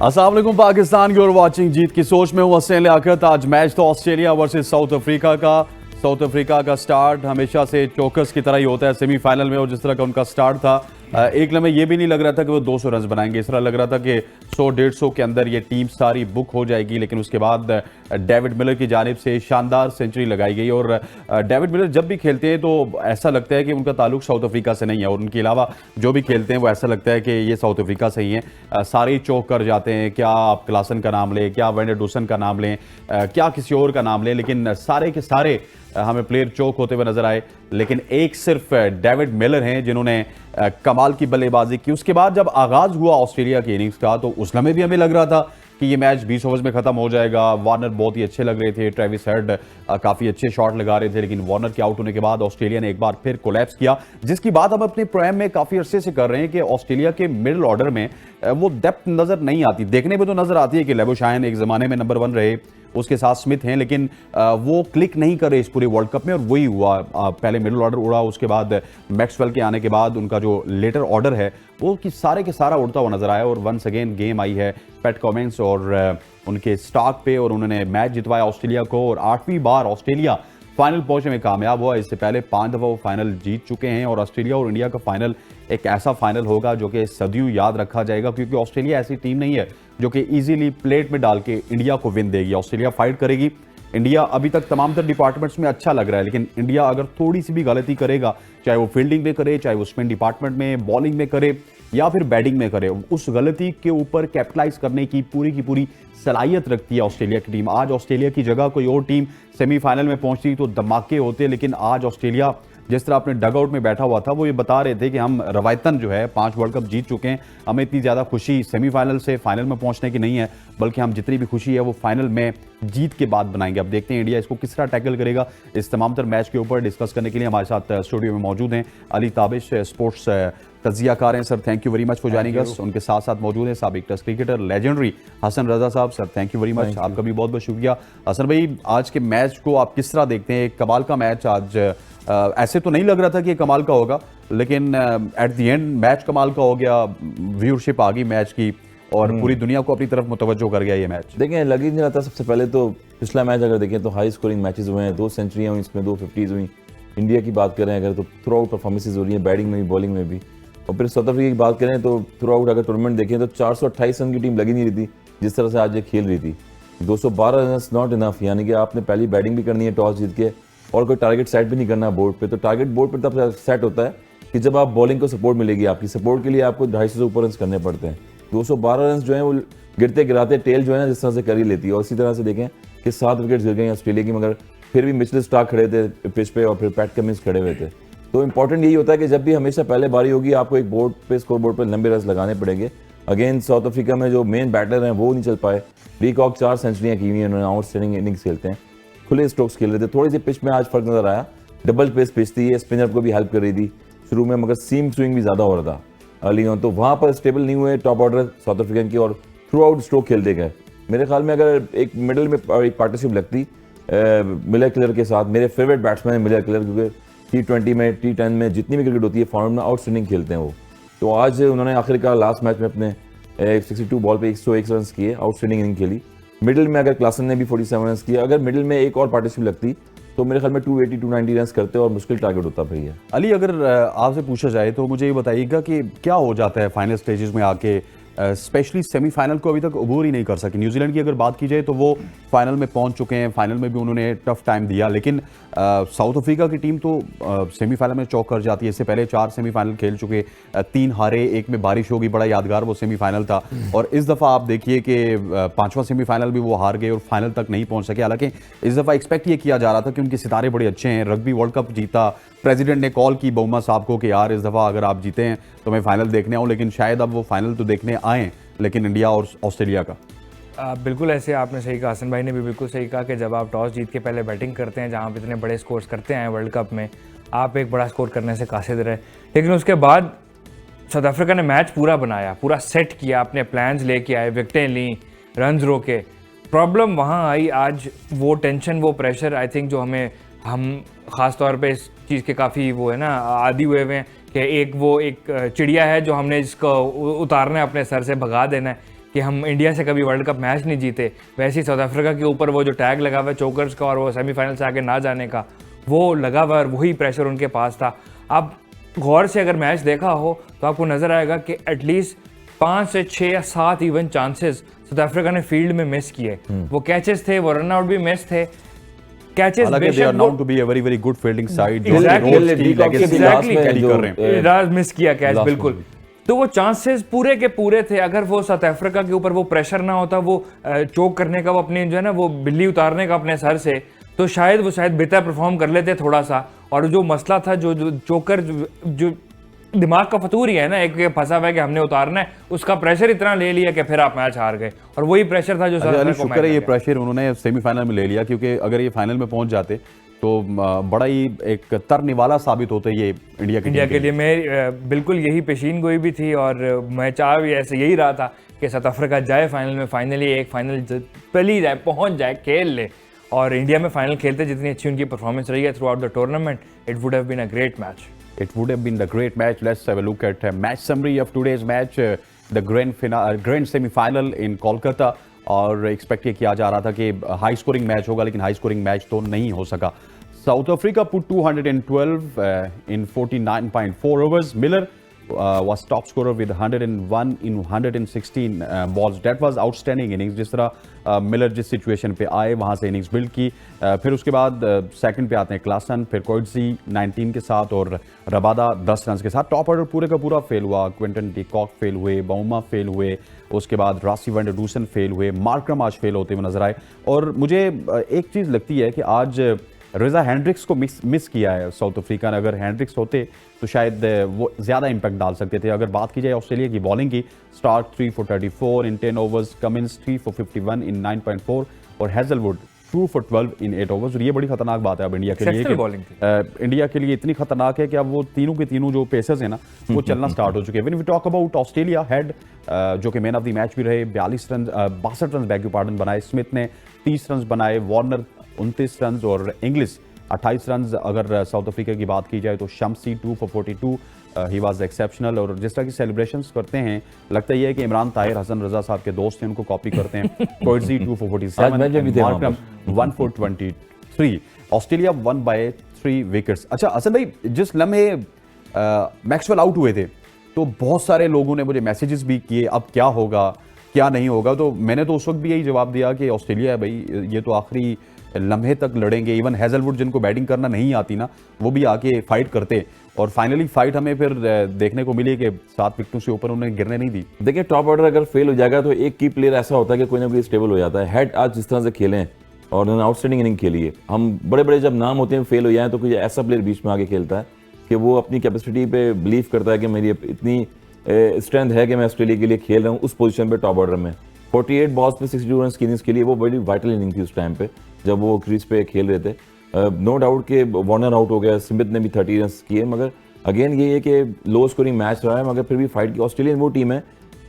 अस्सलाम वालेकुम Pakistan, you are watching जीत की सोच में हूं हसन लियाकत। आज मैच तो ऑस्ट्रेलिया वर्सेस साउथ अफ्रीका का। साउथ अफ्रीका का स्टार्ट हमेशा से चौकस की तरह ही होता है सेमीफाइनल में, और जिस तरह का उनका स्टार्ट था एक लम्हे ये भी नहीं लग रहा था कि वो 200 रन बनाएंगे। इस तरह लग रहा था कि 100-150 के अंदर ये टीम सारी बुक हो जाएगी, लेकिन उसके बाद डेविड मिलर की जानिब से शानदार सेंचुरी लगाई गई। और डेविड मिलर जब भी खेलते हैं तो ऐसा लगता है कि उनका ताल्लुक साउथ अफ्रीका से नहीं है, और उनके अलावा जो भी खेलते हैं वो ऐसा लगता है कि ये साउथ अफ्रीका से ही हैं। सारे ही चौक कर जाते हैं, क्या आप क्लासन का नाम लें, क्या वेंडर डूसन का नाम लें, क्या किसी और का नाम लें, लेकिन सारे के सारे हमें प्लेयर चौक होते हुए नजर आए। लेकिन एक सिर्फ डेविड मिलर हैं जिन्होंने कमाल की बल्लेबाजी की। उसके बाद जब आगाज हुआ ऑस्ट्रेलिया की इनिंग्स का, तो उस लम्हे भी हमें लग रहा था कि ये मैच 20 ओवर्स में खत्म हो जाएगा। वार्नर बहुत ही अच्छे लग रहे थे, ट्रेविस हेड काफी अच्छे शॉट लगा रहे थे, लेकिन वार्नर के आउट होने के बाद ऑस्ट्रेलिया ने एक बार फिर कोलैप्स किया, जिसकी बात हम अपने प्रोग्राम में काफी अरसे से कर रहे हैं कि ऑस्ट्रेलिया के मिडिल ऑर्डर में वो डेप्थ नजर नहीं आती। देखने में तो नजर आती है कि लेबोशाइन एक जमाने में नंबर 1 रहे, उसके साथ स्मिथ हैं, लेकिन वो क्लिक नहीं करे इस पूरे वर्ल्ड कप में। और वही हुआ, पहले मिडिल ऑर्डर उड़ा, उसके बाद मैक्सवेल के आने के बाद उनका जो लेटर ऑर्डर है वो कि सारे के सारा उड़ता हुआ नजर आया। और वंस अगेन गेम आई है पैट कमिंस और उनके स्टार्ट पे, और उन्होंने मैच जितवाया ऑस्ट्रेलिया को, और 8वीं बार ऑस्ट्रेलिया फाइनल पहुंचने में कामयाब हुआ। इससे पहले 5 दफा वो फाइनल जीत चुके हैं, और ऑस्ट्रेलिया और इंडिया का फाइनल एक ऐसा फाइनल होगा जो कि सदियों याद रखा जाएगा, क्योंकि ऑस्ट्रेलिया ऐसी टीम नहीं है जो कि इजीली प्लेट में डाल के इंडिया को विन देगी। ऑस्ट्रेलिया फाइट करेगी। इंडिया अभी तक तमाम तर डिपार्टमेंट्स में अच्छा लग रहा है, लेकिन इंडिया अगर थोड़ी सी भी गलती करेगा, चाहे वो फील्डिंग में करे, चाहे वो स्पिन डिपार्टमेंट में, बॉलिंग में करे, या फिर बैटिंग में करे, उस गलती के ऊपर कैपिटलाइज करने की पूरी सलाहियत रखती है ऑस्ट्रेलिया की टीम। आज ऑस्ट्रेलिया की जगह कोई और टीम सेमीफाइनल में पहुंचती तो धमाके होते, लेकिन आज ऑस्ट्रेलिया जिस तरह अपने डगआउट में बैठा हुआ था, वो ये बता रहे थे कि हम रवायतन जो है 5 वर्ल्ड कप जीत चुके हैं, हमें इतनी ज़्यादा खुशी सेमीफाइनल से फाइनल में पहुंचने की नहीं है, बल्कि हम जितनी भी खुशी है वो फाइनल में जीत के बाद बनाएंगे। अब देखते हैं इंडिया इसको किस तरह टैकल करेगा। इस तमाम तर मैच के ऊपर डिस्कस करने के लिए हमारे साथ स्टूडियो में मौजूद हैं अली ताबिश, स्पोर्ट्स तजियाकार हैं। Sir thank you very much for joining us. उनके साथ साथ मौजूद हैं साबिक test cricketer legendary Hasan Raza साहब। Sir thank you very much, आपका भी बहुत बहुत शुक्रिया। हसन भाई, आज के मैच को आप किस तरह देखते हैं? एक कमाल का मैच आज, ऐसे तो नहीं लग रहा था कि ये कमाल का होगा, लेकिन एट द एंड मैच कमाल का हो गया। व्यूअरशिप आ गई मैच की, और पूरी दुनिया को अपनी तरफ मुतवज्जो कर गया ये मैच। देखें, लग ही नहीं रहा था। सबसे पहले तो पिछला मैच अगर देखें तो हाई स्कोरिंग मैचेस हुए हैं, 2 सेंचुरियाँ हुई, इसमें 2 50s हुई। इंडिया की बात करें अगर तो थ्रू आउट परफॉर्मेंसेज हो रही हैं, बैटिंग में भी बॉलिंग में भी। और फिर साउथ अफ्रीका की बात करें तो थ्रू आउट अगर टूर्नामेंट देखें तो 428 रन की टीम लगी नहीं रही थी जिस तरह से आज ये खेल रही थी। 212 रन नॉट इनफ, यानी कि आपने पहली बैटिंग भी करनी है टॉस जीत के, और कोई टारगेट सेट भी नहीं करना बोर्ड पे। तो टारगेट बोर्ड पर तब सेट होता है कि जब आप बॉलिंग को सपोर्ट मिलेगी। आपकी सपोर्ट के लिए आपको 250 से ऊपर रन करने पड़ते हैं। 212 रन जो है वो गिरते गिराते टेल जो है ना जिस तरह से कर ही लेती है। और इसी तरह से देखें कि 7 विकेट गिर गई ऑस्ट्रेलिया की, मगर फिर भी मिचेल स्टार्क खड़े थे पिच पे, और फिर पैट कमिंस खड़े हुए थे। तो इंपॉर्टेंट यही होता है कि जब भी हमेशा पहले बारी होगी आपको एक बोर्ड पे, स्कोर बोर्ड पर लंबे रन लगाने पड़ेंगे। अगेन साउथ अफ्रीका में जो मेन बैटर हैं वो नहीं चल पाए। लीकॉक 4 सेंचुरियाँ की हुई हैं, उन्होंने आउटस्टैंडिंग इनिंग्स खेलते हैं, खुले स्ट्रोक्स खेल रहे थे। थोड़ी सी पिच में आज फर्क नजर आया, डबल पेस पिच थी, ये स्पिनर को भी हेल्प कर रही थी शुरू में, मगर सीम स्विंग भी ज़्यादा हो रहा था अर्ली ऑन, तो वहाँ पर स्टेबल नहीं हुए टॉप ऑर्डर साउथ अफ्रीकन की, और थ्रू आउट स्ट्रोक खेलते गए। मेरे ख्याल में अगर एक मिडल में एक पार्टनरशिप लगती मिलर क्लियर के साथ, मेरे फेवरेट बैट्समैन है मिलर क्लियर, क्योंकि T20 में T10 में जितनी भी क्रिकेट होती है फॉर्म में आउटस्टैंडिंग खेलते हैं वो। तो आज उन्होंने आखिरकार लास्ट मैच में अपने 62 बॉल पे 101 रन किए, आउटस्टैंडिंग इनिंग खेली। मिडिल में अगर क्लासन ने भी 47 रन किए, अगर मिडिल में एक और पार्टनरशिप लगती तो मेरे ख्याल में 280-290 रन करते और मुश्किल टारगेट होता भैया। अली, अगर आपसे पूछा जाए तो मुझे ये बताइएगा कि क्या हो जाता है फाइनल स्टेजेस में आके, स्पेशली सेमीफाइनल को अभी तक अबूर ही नहीं कर सके। न्यूजीलैंड की अगर बात की जाए तो वो फाइनल में पहुंच चुके हैं, फाइनल में भी उन्होंने टफ टाइम दिया, लेकिन साउथ अफ्रीका की टीम तो सेमीफाइनल में चौक कर जाती है। इससे पहले 4 सेमीफाइनल खेल चुके, 3 हारे, एक में बारिश होगी, बड़ा यादगार वो सेमीफाइनल था। और इस दफ़ा आप देखिए कि 5वां सेमीफाइनल भी वो हार गए और फाइनल तक नहीं पहुंच सके। हालांकि इस दफ़ा एक्सपेक्ट ये किया जा रहा था कि उनके सितारे बड़े अच्छे हैं, रग्बी वर्ल्ड कप जीता, प्रेसिडेंट ने कॉल की बहुमा साहब को कि यार इस दफ़ा अगर आप जीते हैं तो मैं फाइनल देखने आऊँ, लेकिन शायद अब वो फाइनल तो देखने आएँ, लेकिन इंडिया और ऑस्ट्रेलिया का। बिल्कुल ऐसे आपने सही कहा, हसन भाई ने भी बिल्कुल सही कहा कि जब आप टॉस जीत के पहले बैटिंग करते हैं, जहाँ आप इतने बड़े स्कोर्स करते हैं वर्ल्ड कप में, आप एक बड़ा स्कोर करने से कासिद रहे, लेकिन उसके बाद साउथ अफ्रीका ने मैच पूरा बनाया, पूरा सेट किया, अपने प्लान्स लेके आए, विकेटें ली, रन्स रोके। प्रॉब्लम वहाँ आई आज, वो टेंशन, वो प्रेशर, आई थिंक जो हम ख़ास तौर पे इस चीज़ के काफ़ी वो है ना आदी हुए हैं कि एक चिड़िया है जो हमने इसको उतारना है, अपने सर से भगा देना है। कि हम इंडिया से कभी वर्ल्ड कप मैच नहीं जीते, वैसे ही साउथ अफ्रीका के ऊपर वो जो टैग लगा हुआ है चोकर्स का और वो सेमीफाइनल से आगे ना जाने का, वो लगा हुआ और वही प्रेशर उनके पास था। आप गौर से अगर मैच देखा हो तो आपको नज़र आएगा कि एटलीस्ट 5 से 6 या 7 इवन चांसेस साउथ अफ्रीका ने फील्ड में मिस किए। वो कैचेस थे, वो रन आउट भी मिस थे। कैचेस हालांकि they are known to be a very very good fielding side जो Exactly. रोड्स की Exactly. legacy Exactly. carry कर रहे हैं। राज मिस किया कैच last बिल्कुल। में तो वो चांसेस पूरे के पूरे थे। अगर वो साउथ अफ्रीका के ऊपर वो प्रेशर ना होता, वो चोक करने का, वो अपनी जो है ना वो बिल्ली उतारने का अपने सर से, तो शायद बेहतर परफॉर्म कर लेते थोड़ा सा। और जो मसला था जो चोकर जो दिमाग का फतूर ही है ना, एक फंसा हुआ है कि हमने उतारना है, उसका प्रेशर इतना ले लिया कि फिर आप मैच हार गए। और वही प्रेशर था जो अली शुक्र है ये प्रेशर उन्होंने सेमीफाइनल में ले लिया, क्योंकि अगर ये फाइनल में पहुंच जाते तो बड़ा ही एक तरने वाला साबित होता ये इंडिया के लिए। मैं बिल्कुल यही पेशीन गोई भी थी और मैं चाह भी ऐसे यही रहा था कि साउथ अफ्रीका जाए फाइनल में, फाइनली एक फाइनल पहली जाए, पहुंच जाए, खेल ले। और इंडिया में फाइनल खेलते जितनी अच्छी उनकी परफॉर्मेंस रही है throughout the tournament, it would have been a great match. It would have been the great match. Let's have a look at match summary of today's match. The grand semi-final in Kolkata. और expect ये किया जा रहा था कि high scoring match होगा, लेकिन high scoring match तो नहीं हो सका। South Africa put 212 in 49.4 overs. Miller was top scorer with 101 in 116 balls. That was outstanding innings. जिस तरह मिलर जिस सिचुएशन पे आए वहाँ से इनिंग्स बिल्ड की। फिर उसके बाद सेकंड पे आते हैं क्लासन, फिर कोइट्जी 19 के साथ और रबादा 10 रन के साथ। टॉप ऑर्डर पूरे का पूरा फेल हुआ। क्विंटन डी कॉक फेल हुए, बाउमा फेल हुए, उसके बाद Rassie van der Dussen fail हुए, मार्करम आज फेल होते हुए नजर आए। और मुझे एक चीज़ लगती है कि आज रिजा हैंड्रिक्स को मिस किया है साउथ अफ्रीका ने। अगर हैंड्रिक्स होते तो शायद वो ज़्यादा इंपैक्ट डाल सकते थे। अगर बात की जाए ऑस्ट्रेलिया की बॉलिंग की, Starc 3 for 34 in 10 overs, Cummins 3 for 51 in 9.4 और हैजलवुड 2 for 12 in 8 overs। और ये बड़ी खतरनाक बात है अब इंडिया के लिए कि इंडिया के लिए इतनी खतरनाक है कि अब वो तीनों के तीनों जो पेसर्स हैं ना वो चलना स्टार्ट हो चुके हैं। When we talk about Australia Head जो कि मैन ऑफ द मैच भी रहे, 42 रन 62 रन बैक पार्डन बनाए। स्मिथ ने 30 रन बनाए, वार्नर 29 रन और इंग्लिश 28 रन। अगर साउथ अफ्रीका की बात की जाए तो Shamsi 2 for 42, he was exceptional. और जिस तरह की सेलिब्रेशंस करते हैं, लगता ही है कि इमरान ताहिर हसन रजा साहब के दोस्त हैं, उनको कॉपी करते हैं। कोइट्जी 2 for 47, Markram 1 for 23। Australia one by 3 wickets. अच्छा हसन भाई, जिस लम्हे मैक्सवेल आउट हुए थे तो बहुत सारे लोगों ने मुझे मैसेजेस भी किए, अब क्या होगा क्या नहीं होगा। तो मैंने तो उस वक्त भी यही जवाब दिया कि ऑस्ट्रेलिया है भाई, ये तो आखिरी लम्हे तक लड़ेंगे। इवन हैजलवुड जिनको बैटिंग करना नहीं आती ना, वो भी आके फाइट करते। और फाइनली फाइट हमें फिर देखने को मिली कि 7 विकेटों से ऊपर उन्हें गिरने नहीं दी। देखिए, टॉप ऑर्डर अगर फेल हो जाएगा तो एक की प्लेयर ऐसा होता है कि कोई ना कोई स्टेबल हो जाता है। हेड आज जिस तरह से खेले और उन्होंने आउटस्टैंडिंग इनिंग खेली है। हम बड़े बड़े जब नाम होते हैं फेल हो जाए तो कोई ऐसा प्लेयर बीच में आगे खेलता है कि वो अपनी कैपेसिटी पे बिलीव करता है कि मेरी इतनी स्ट्रेंथ है कि मैं ऑस्ट्रेलिया के लिए खेल रहा हूँ उस पोजीशन पे टॉप ऑर्डर में। 48 बॉल्स पे 62 रन की इनिंग्स के लिए वो बड़ी वाइटल इनिंग थी उस टाइम पे जब वो क्रीज पे खेल रहे थे। नो डाउट कि वार्नर आउट हो गया, स्मिथ ने भी 30 रन किए, मगर अगेन ये है कि लो स्कोरिंग मैच रहा है, मगर फिर भी फाइट की। ऑस्ट्रेलियन वो टीम है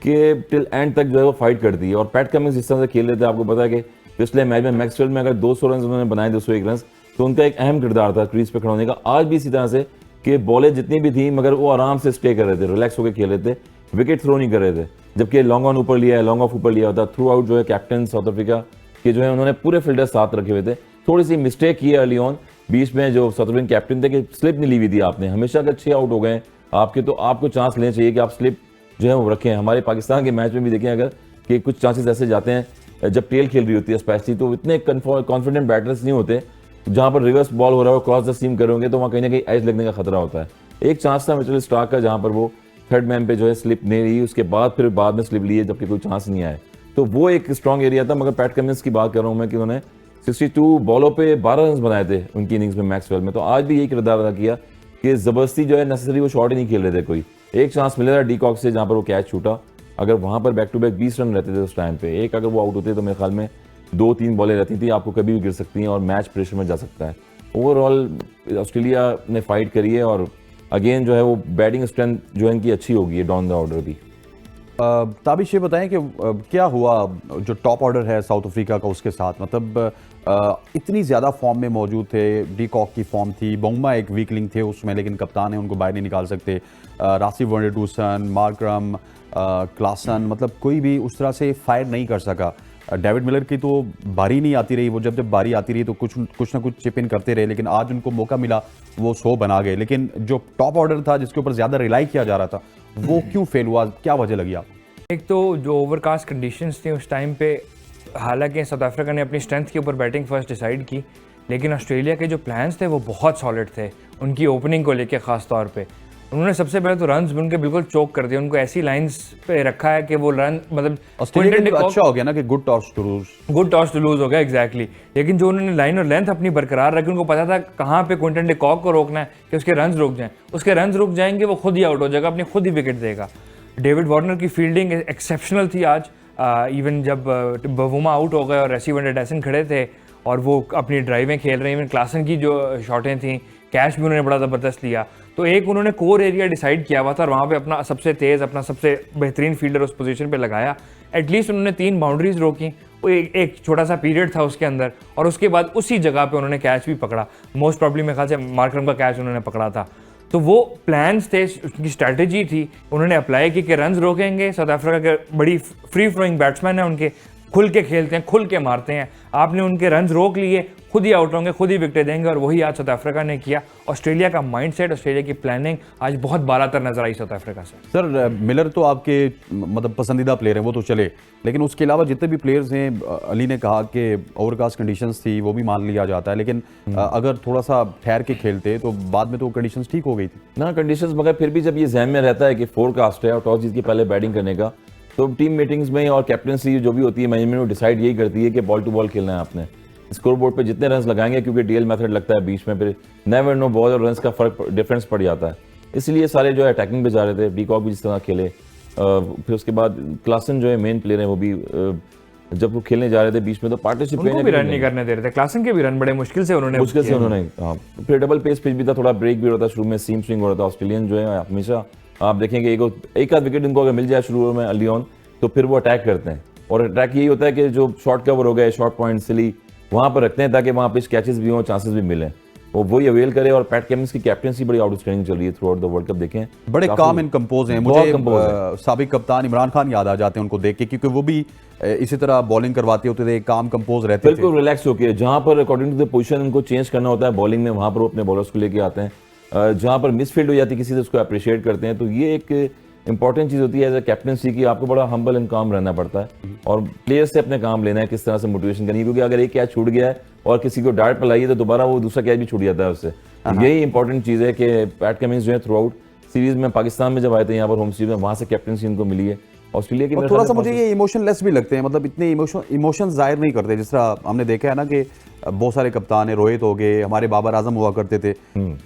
कि टिल एंड तक जो है वो फाइट करती है। और पैट कमिंस जिस तरह से खेल रहे थे, आपको पता है कि पिछले मैच में मैक्सवेल में अगर 200 रन उन्होंने बनाए, 201 रन, तो उनका एक अहम किरदार था क्रीज पे खड़ा होने का। आज भी इसी तरह से कि बॉलें जितनी भी थी मगर वो आराम से स्टे कर रहे थे, रिलैक्स होकर खेल रहे थे, विकेट थ्रो नहीं कर रहे थे। जबकि लॉन्ग ऑन ऊपर लिया है, लॉन्ग ऑफ ऊपर लिया होता। थ्रू आउट जो है कैप्टन साउथ अफ्रीका के जो है उन्होंने पूरे फील्डर साथ रखे हुए थे। थोड़ी सी मिस्टेक की है अर्ली ऑन बीच में जो साउथ अफ्रीकन कैप्टन थे कि स्लिप नहीं ली हुई थी आपने। हमेशा अगर 6 आउट हो गए आपके तो आपको चांस लेना चाहिए कि आप स्लिप जो है वो रखें। हमारे पाकिस्तान के मैच में भी देखें अगर कि कुछ चांसेस ऐसे जाते हैं जब टेल खेल रही होती है स्पेशली, तो इतने कॉन्फिडेंट बैटर्स नहीं होते। जहाँ पर रिवर्स बॉल हो रहा है क्रॉस द सीम करोगे तो वहाँ कहीं ना कहीं एज लगने का खतरा होता है। एक चांस था मिचेल स्टार्क का जहाँ पर वो थर्ड मैन पे जो है स्लिप नहीं ली, उसके बाद फिर बाद में स्लिप ली है जबकि कोई चांस नहीं आया। तो वो एक स्ट्रॉन्ग एरिया था। मगर पैट कमिंस की बात कर रहा हूँ मैं कि उन्होंने 62 बॉलों पे 12 रन बनाए थे उनकी इनिंग्स में मैक्सवेल में। तो आज भी यही किरदार अदा किया कि जबरदस्ती जो है नेसेसरी वो शॉट ही नहीं खेल रहे थे। कोई एक चांस मिला था डी कॉक से जहाँ पर वो कैच छूटा, अगर वहाँ पर बैक टू बैक 20 रन रहते थे उस टाइम पे, एक अगर वो आउट होते तो मेरे ख्याल में 2-3 बॉलें रहती थी, आपको कभी भी गिर सकती हैं और मैच प्रेशर में जा सकता है। ओवरऑल ऑस्ट्रेलिया ने फाइट करी है और अगेन जो है वो बैटिंग स्ट्रेंथ जो है इनकी अच्छी होगी डाउन द ऑर्डर भी। ताबिश ये बताएं कि क्या हुआ जो टॉप ऑर्डर है साउथ अफ्रीका का उसके साथ, मतलब इतनी ज़्यादा फॉर्म में मौजूद थे। डी कॉक की फॉर्म थी, बोंगमा एक वीकलिंग थे उसमें, लेकिन कप्तान है उनको बाहर नहीं निकाल सकते। रासी वनडर डूसन, मार्करम, क्लासन, मतलब कोई भी उस तरह से फायर नहीं कर सका। डेविड मिलर की तो बारी नहीं आती रही, वो जब जब बारी आती रही तो कुछ ना कुछ चिप इन करते रहे, लेकिन आज उनको मौका मिला वो 100 बना गए। लेकिन जो टॉप ऑर्डर था जिसके ऊपर ज़्यादा रिलाई किया जा रहा था वो क्यों फेल हुआ, क्या वजह लगी आप? एक तो जो ओवरकास्ट कंडीशंस थी उस टाइम पे, हालांकि साउथ अफ्रीका ने अपनी स्ट्रेंथ के ऊपर बैटिंग फर्स्ट डिसाइड की, लेकिन ऑस्ट्रेलिया के जो प्लान्स थे वो बहुत सॉलिड थे उनकी ओपनिंग को लेके। ख़ास तौर पे उन्होंने सबसे पहले तो रन्स उनके बिल्कुल चोक कर दिए, उनको ऐसी लाइंस पे रखा है कि वो रन मतलब ऑस्ट्रेलिया के लिए तो अच्छा हो गया ना कि गुड टॉस टू लूज हो गया एग्जैक्टली। लेकिन जो उन्होंने लाइन और लेंथ अपनी बरकरार रखी, उनको पता था कहाँ पे क्विंटन डी कॉक को रोकना है कि उसके रन्स रुक जाएं, उसके रन्स रुक जाएंगे वो खुद ही आउट हो जाएगा, अपनी खुद ही विकेट देगा। डेविड वार्नर की फील्डिंग एक्सेप्शनल थी आज। इवन जब बवुमा आउट हो गए और रेसी वनडरडैसन खड़े थे और वो अपनी ड्राइवें खेल रहे हैं, इवन क्लासन की जो शॉटें थी, कैच भी उन्होंने बड़ा ज़बरदस्त लिया। तो एक उन्होंने कोर एरिया डिसाइड किया हुआ था और वहाँ पे अपना सबसे तेज़, अपना सबसे बेहतरीन फील्डर उस पोजीशन पे लगाया। एटलीस्ट उन्होंने 3 बाउंड्रीज रोकी, वो एक छोटा सा पीरियड था उसके अंदर, और उसके बाद उसी जगह पे उन्होंने कैच भी पकड़ा। मोस्ट प्रॉब्ली मेरे ख्याल से मार्करम का कैच उन्होंने पकड़ा था। तो वो प्लान्स थे, उनकी स्ट्रैटेजी थी, उन्होंने अप्लाई की कि रन्स रोकेंगे। साउथ अफ्रीका के बड़ी फ्री फ्लोइंग बैट्समैन हैं, उनके खुल के खेलते हैं, खुल के मारते हैं। आपने उनके रन्स रोक लिए, खुद ही आउट होंगे, खुद ही विकेट देंगे, और वही आज साउथ अफ्रीका ने किया। ऑस्ट्रेलिया का माइंडसेट, ऑस्ट्रेलिया की प्लानिंग आज बहुत बालातर नजर आई साउथ अफ्रीका से। सर मिलर तो आपके मतलब पसंदीदा प्लेयर हैं, वो तो चले, लेकिन उसके अलावा जितने भी प्लेयर्स हैं, अली ने कहा कि ओवरकास्ट कंडीशंस थी, वो भी मान लिया जाता है, लेकिन अगर थोड़ा सा ठहर के खेलते तो बाद में तो कंडीशंस ठीक हो गई थी ना कंडीशंस। मगर फिर भी जब ये जहन में रहता है कि फोरकास्ट है और टॉस जीत के पहले बैटिंग करने का, तो टीम मीटिंग्स में और कैप्टनसी जो भी होती है मैनेजमेंट वो डिसाइड यही करती है कि बॉल टू बॉल खेलना है आपने। स्कोर बोर्ड पे जितने रन्स लगाएंगे, क्योंकि डीएल मेथड लगता है बीच में, फिर नेवर नो बॉल और रन्स का फर्क डिफरेंस पड़ जाता है। इसलिए सारे जो है अटैकिंग पे जा रहे थे, डीकॉक भी जिस तरह खेले, फिर उसके बाद क्लासन जो है मेन प्लेयर है, वो भी जब वो खेलने जा रहे थे बीच में तो पार्टनरशिप उनको भी रन नहीं करने दे रहे थे। क्लासन के भी रन बड़े मुश्किल से उन्होंने हाँ। फिर डबल पेस पिच भी था, थोड़ा ब्रेक भी होता है शुरू में, सीम स्विंग हो रहा था। ऑस्ट्रेलियन जो है हमेशा आप देखेंगे एक आध विकेट उनको अगर मिल जाए शुरू में अर्ली ऑन, तो फिर वो अटैक करते हैं। और अटैक यही होता है कि जो शॉर्ट कवर हो गए, शॉर्ट पॉइंट सिली वहां पर रखते हैं ताकि वहां पे कैचेस भी हों, चांसेस भी मिले, वो वही अवेल करे। और पैट कमिंस की कैप्टनसी बड़ी आउटस्टैंडिंग चल रही है throughout the world cup. देखें बड़े काम एंड कंपोज हैं। मुझे साबिक कप्तान इमरान खान याद आ जाते हैं उनको देख के, क्योंकि वो भी इसी तरह बॉलिंग करवाते होते थे, काम कंपोज रहते थे, बिल्कुल रिलैक्स होकर। जहां पर अकॉर्डिंग टू द पोजीशन उनको चेंज करना होता है बॉलिंग में, वहां पर वो अपने बॉलर्स को लेके आते हैं। जहां पर मिसफील्ड हो जाती है किसी से, उसको अप्रिशिएट करते हैं। तो ये एक इंपॉर्टेंट चीज होती है एज अ कैप्टनसी की, आपको बड़ा हम्बल एंड काम रहना पड़ता है और प्लेयर से अपने काम लेना है, किस तरह से मोटिवेशन करनी है। क्योंकि अगर एक कैच छूट गया है और किसी को डार्ट पलाई है तो दोबारा वो दूसरा कैच भी छूट जाता है उससे। तो यही इंपॉर्टेंट चीज है कि पैट कमिंस जो है थ्रू आउट सीरीज में, पाकिस्तान में जब आए थे यहाँ पर होम सीरीज में, वहां से कैप्टनसी उनको मिली है। ऑस्ट्रेलिया की थोड़ा सा मुझे ये इमोशनलेस भी लगते हैं, मतलब इतने इमोशन जाहिर नहीं करते। जिस तरह हमने देखा है ना कि बहुत सारे कप्तान है, रोहित हो गए, हमारे बाबर आजम हुआ करते थे,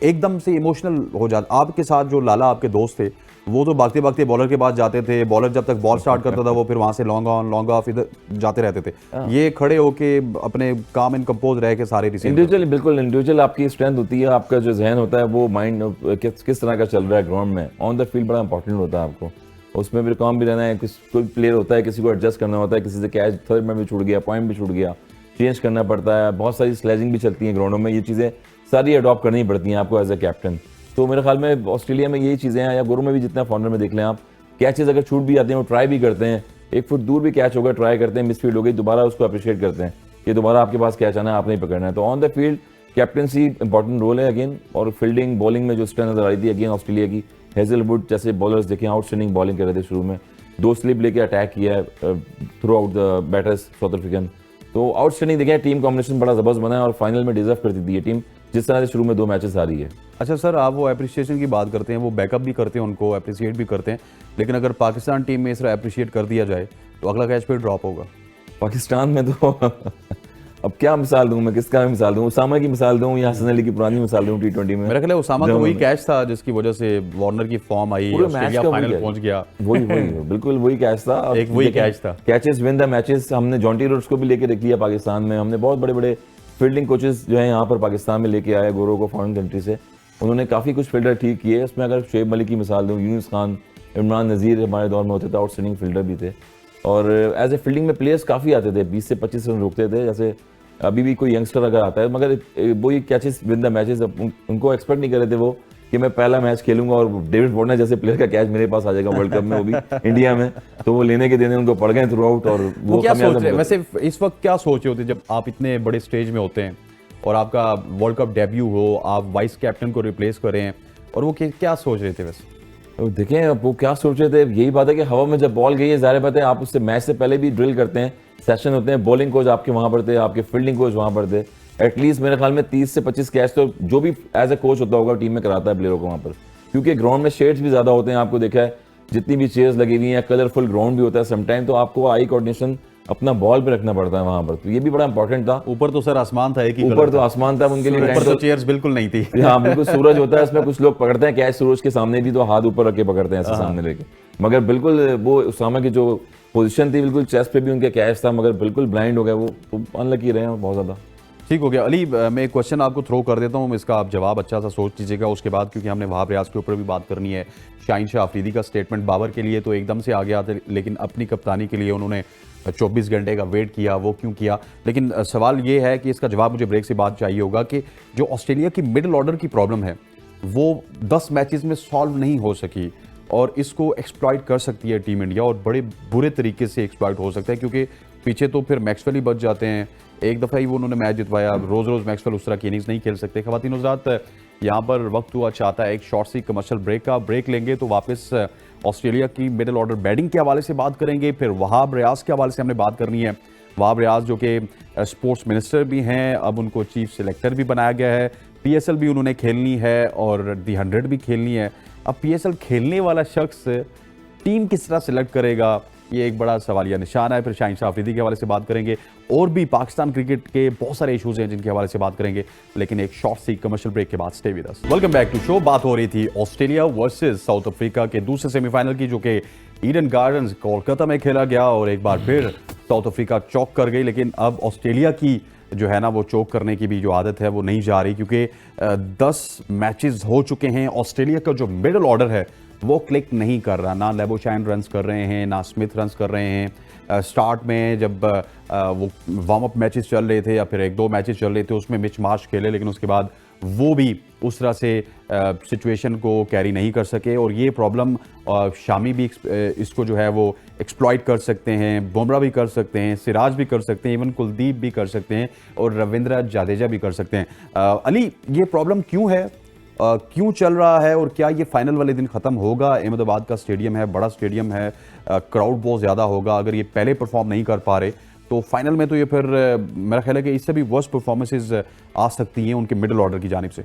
एकदम से इमोशनल हो जाते। आपके साथ जो लाला आपके दोस्त थे, वो तो भागते भागते बॉलर के पास जाते थे, बॉलर जब तक बॉल स्टार्ट करता था वो फिर वहां से लॉन्ग ऑन लॉन्ग ऑफ इधर जाते रहते थे। ये खड़े होके अपने काम एंड कंपोज रह के सारे इंडिविजुअल, बिल्कुल इंडिविजुअल आपकी स्ट्रेंथ होती है, आपका जो जहन होता है वो माइंड किस तरह का चल रहा है ग्राउंड में, ऑन द फील्ड बड़ा इंपॉर्टेंट होता है आपको। उसमें फिर काम भी रहना है, कोई प्लेयर होता है किसी को एडजस्ट करना होता है, किसी से कैच थर्ड में भी छूट गया, पॉइंट भी छूट गया, चेंज करना पड़ता है। बहुत सारी स्लेजिंग भी चलती है ग्राउंडों में, ये चीज़ें सारी अडॉप्ट करनी पड़ती हैं आपको एज ए कैप्टन। तो मेरे ख्याल में ऑस्ट्रेलिया में यही चीज़ें हैं, या गुरु में भी जितना फॉर्नर में देख लें आप, कैचेस अगर छूट भी जाते हैं वो ट्राई भी करते हैं, 1 फुट दूर भी कैच होगा ट्राई करते हैं, मिसफील्ड हो गई दोबारा उसको अप्रिशिएट करते हैं कि दोबारा आपके पास कैच आना है, आपने ही पकड़ना है। तो on the field captaincy important role है अगेन। और फील्डिंग बॉलिंग में जो स्ट्रेंथ नजर आई थी अगेन ऑस्ट्रेलिया की, हेजलवुड जैसे बॉलर्स देखें आउटस्टैंडिंग बॉलिंग कर रहे थे शुरू में, 2 स्लिप लेके अटैक किया है throughout the batters south African. तो आउटस्टैंडिंग देखें, टीम कॉम्बिनेशन बड़ा जबरदस्त बना है और फाइनल में डिजर्व करती थी ये टीम, जिस तरह से शुरू में 2 मैचेस आ रही है। अच्छा सर, आप वो अप्रिसिएशन की बात करते हैं, वो बैकअप भी करते हैं, उनको अप्रिशिएट भी करते हैं, लेकिन अगर पाकिस्तान टीम में इस तरह अप्रिशिएट कर दिया जाए तो अगला कैच फिर ड्रॉप होगा। पाकिस्तान में तो अब क्या मिसाल दूं मैं, किसका मिसाल दूं, उसामा की मिसाल दूं या हसन अली की पुरानी मिसाल दूं टी20 में? मेरा ख्याल है उसामा का वही कैच था जिसकी वजह से वार्नर की फॉर्म आई, ऑस्ट्रेलिया फाइनल पहुंच गया। वही बिल्कुल वही कैच था, एक वही कैच था। Catches win the matches. हमने जॉन्टी रोड्स को भी लेके रख लिया पाकिस्तान में, हमने बहुत बड़े बड़े फील्डिंग कोचेस जो है यहाँ पर पाकिस्तान में लेके आए गोरो को फॉरेन कंट्री से, उन्होंने काफ़ी कुछ फील्डर ठीक किए। उसमें अगर शुएब मलिक की मिसाल दूँ, यूनुस खान, इमरान नज़ीर हमारे दौर में होते थे, आउटस्टैंडिंग फील्डर भी थे। और एज ए फील्डिंग में प्लेयर्स काफ़ी आते थे, 20 से 25 रन रोकते थे। जैसे अभी भी कोई यंगस्टर अगर आता है, मगर वही कैचेस विन द मैचेस, उनको एक्सपेक्ट नहीं कर रहे थे वो कि मैं पहला मैच खेलूंगा और डेविड वार्नर जैसे प्लेयर का कैच मेरे पास आ जाएगा वर्ल्ड कप में, वो भी इंडिया में, तो वो लेने के देने उनको पड़ गए थ्रू आउट। और वो क्या सोच रहे, वैसे इस वक्त क्या सोच रहे होते जब आप इतने बड़े स्टेज में होते हैं और आपका वर्ल्ड कप डेब्यू हो, आप वाइस कैप्टन को रिप्लेस करें, और वो क्या सोच रहे थे वैसे? तो देखें अब वो क्या सोच रहे थे, यही बात है कि हवा में जब बॉल गई है, ज़ाहिर बात है आप उससे मैच से पहले भी ड्रिल करते हैं, सेशन होते हैं, बॉलिंग कोच आपके वहाँ पर थे, आपके फील्डिंग कोच वहाँ पर थे, एटलीस्ट मेरे ख्याल में 30 से 25 कैच तो जो भी एज ए कोच होता होगा टीम में कराता है प्लेयरों को वहाँ पर, क्योंकि ग्राउंड में शेड्स भी ज़्यादा होते हैं, आपको देखा है जितनी भी चेयर्स लगी हुई हैं, कलरफुल ग्राउंड भी होता है समटाइम, तो आपको आई कोऑर्डिनेशन अपना बॉल पे रखना पड़ता है वहाँ पर, तो ये भी बड़ा इंपॉर्टेंट था। ऊपर तो सर आसमान था, एक ही ऊपर तो आसमान था उनके लिए, ऊपर तो चेयर्स बिल्कुल नहीं थी। हाँ बिल्कुल, सूरज होता है इसमें, कुछ लोग पकड़ते हैं कैच सूरज के सामने भी तो हाथ ऊपर रख के पकड़ते हैं ऐसे सामने लेके, मगर बिल्कुल वो उसामा की जो पोजीशन थी बिल्कुल चेस्ट पे भी उनके कैच था, मगर बिल्कुल ब्लाइंड हो गया वो, तो अनलकी रहे हैं बहुत ज़्यादा। ठीक हो गया। अली, मैं एक क्वेश्चन आपको थ्रो कर देता हूँ, इसका आप जवाब अच्छा सा सोच लीजिएगा उसके बाद, क्योंकि हमने वहाब रियाज के ऊपर भी बात करनी है। शाहीन शाह अफरीदी का स्टेटमेंट बाबर के लिए तो एकदम से आ गया था, लेकिन अपनी कप्तानी के लिए उन्होंने 24 घंटे का वेट किया, वो क्यों किया? लेकिन सवाल ये है कि इसका जवाब मुझे ब्रेक से बाद चाहिए होगा कि जो ऑस्ट्रेलिया की मिडिल ऑर्डर की प्रॉब्लम है वो 10 मैचेस में सॉल्व नहीं हो सकी, और इसको एक्सप्लॉइट कर सकती है टीम इंडिया, और बड़े बुरे तरीके से एक्सप्लॉइट हो सकता है, क्योंकि पीछे तो फिर मैक्सवेल ही बच जाते हैं। एक दफ़ा ही वो उन्होंने मैच जितवाया, रोज़ रोज़ मैक्सवेल उस तरह की इनिंग्स नहीं खेल सकते। ख़वातीन हज़रात, यहाँ पर वक्त हुआ चाहता है एक शॉर्ट सी कमर्शियल ब्रेक का। ब्रेक लेंगे तो वापस ऑस्ट्रेलिया की मिडिल ऑर्डर बैटिंग के हवाले से बात करेंगे, फिर वहाब रियाज के हवाले से हमने बात करनी है। वहाब रियाज जो कि स्पोर्ट्स मिनिस्टर भी हैं, अब उनको चीफ सिलेक्टर भी बनाया गया है, PSL भी उन्होंने खेलनी है और दी 100 भी खेलनी है। अब PSL खेलने वाला शख्स टीम किस तरह सिलेक्ट करेगा, ये एक बड़ा सवालिया निशान है। फिर शाहीन शाह अफरीदी के हवाले से बात करेंगे, और भी पाकिस्तान क्रिकेट के बहुत सारे इशूज़ हैं जिनके हवाले से बात करेंगे, लेकिन एक शॉर्ट सी कमर्शियल ब्रेक के बाद। Stay with us. Welcome back to show. बात हो रही थी ऑस्ट्रेलिया वर्सेस साउथ अफ्रीका के दूसरे सेमीफाइनल की, जो कि ईडन गार्डन्स कोलकाता में खेला गया, और एक बार फिर साउथ अफ्रीका चौक कर गई। लेकिन अब ऑस्ट्रेलिया की जो है ना वो चौक करने की भी जो आदत है वो नहीं जा रही, क्योंकि 10 मैचेस हो चुके हैं। ऑस्ट्रेलिया का जो मिडिल ऑर्डर है वो क्लिक नहीं कर रहा, ना लेबोशाइन रन्स कर रहे हैं, ना स्मिथ रन्स कर रहे हैं। स्टार्ट में जब वो वार्म अप मैचेस चल रहे थे या फिर 1-2 मैचेस चल रहे थे उसमें मिच मार्श खेले, लेकिन उसके बाद वो भी उस तरह से सिचुएशन को कैरी नहीं कर सके। और ये प्रॉब्लम शामी भी इसको जो है वो एक्सप्लॉइट कर सकते हैं, बुमराह भी कर सकते हैं, सिराज भी कर सकते हैं, इवन कुलदीप भी कर सकते हैं, और रविंद्र जडेजा भी कर सकते हैं। अली, ये प्रॉब्लम क्यों है, क्यों चल रहा है, और क्या ये फाइनल वाले दिन ख़त्म होगा? अहमदाबाद का स्टेडियम है, बड़ा स्टेडियम है, क्राउड बहुत ज़्यादा होगा। अगर ये पहले परफॉर्म नहीं कर पा रहे तो फाइनल में तो ये फिर मेरा ख्याल है कि इससे भी वर्स्ट परफॉर्मेंसेस आ सकती हैं उनके मिडिल ऑर्डर की जानिब से।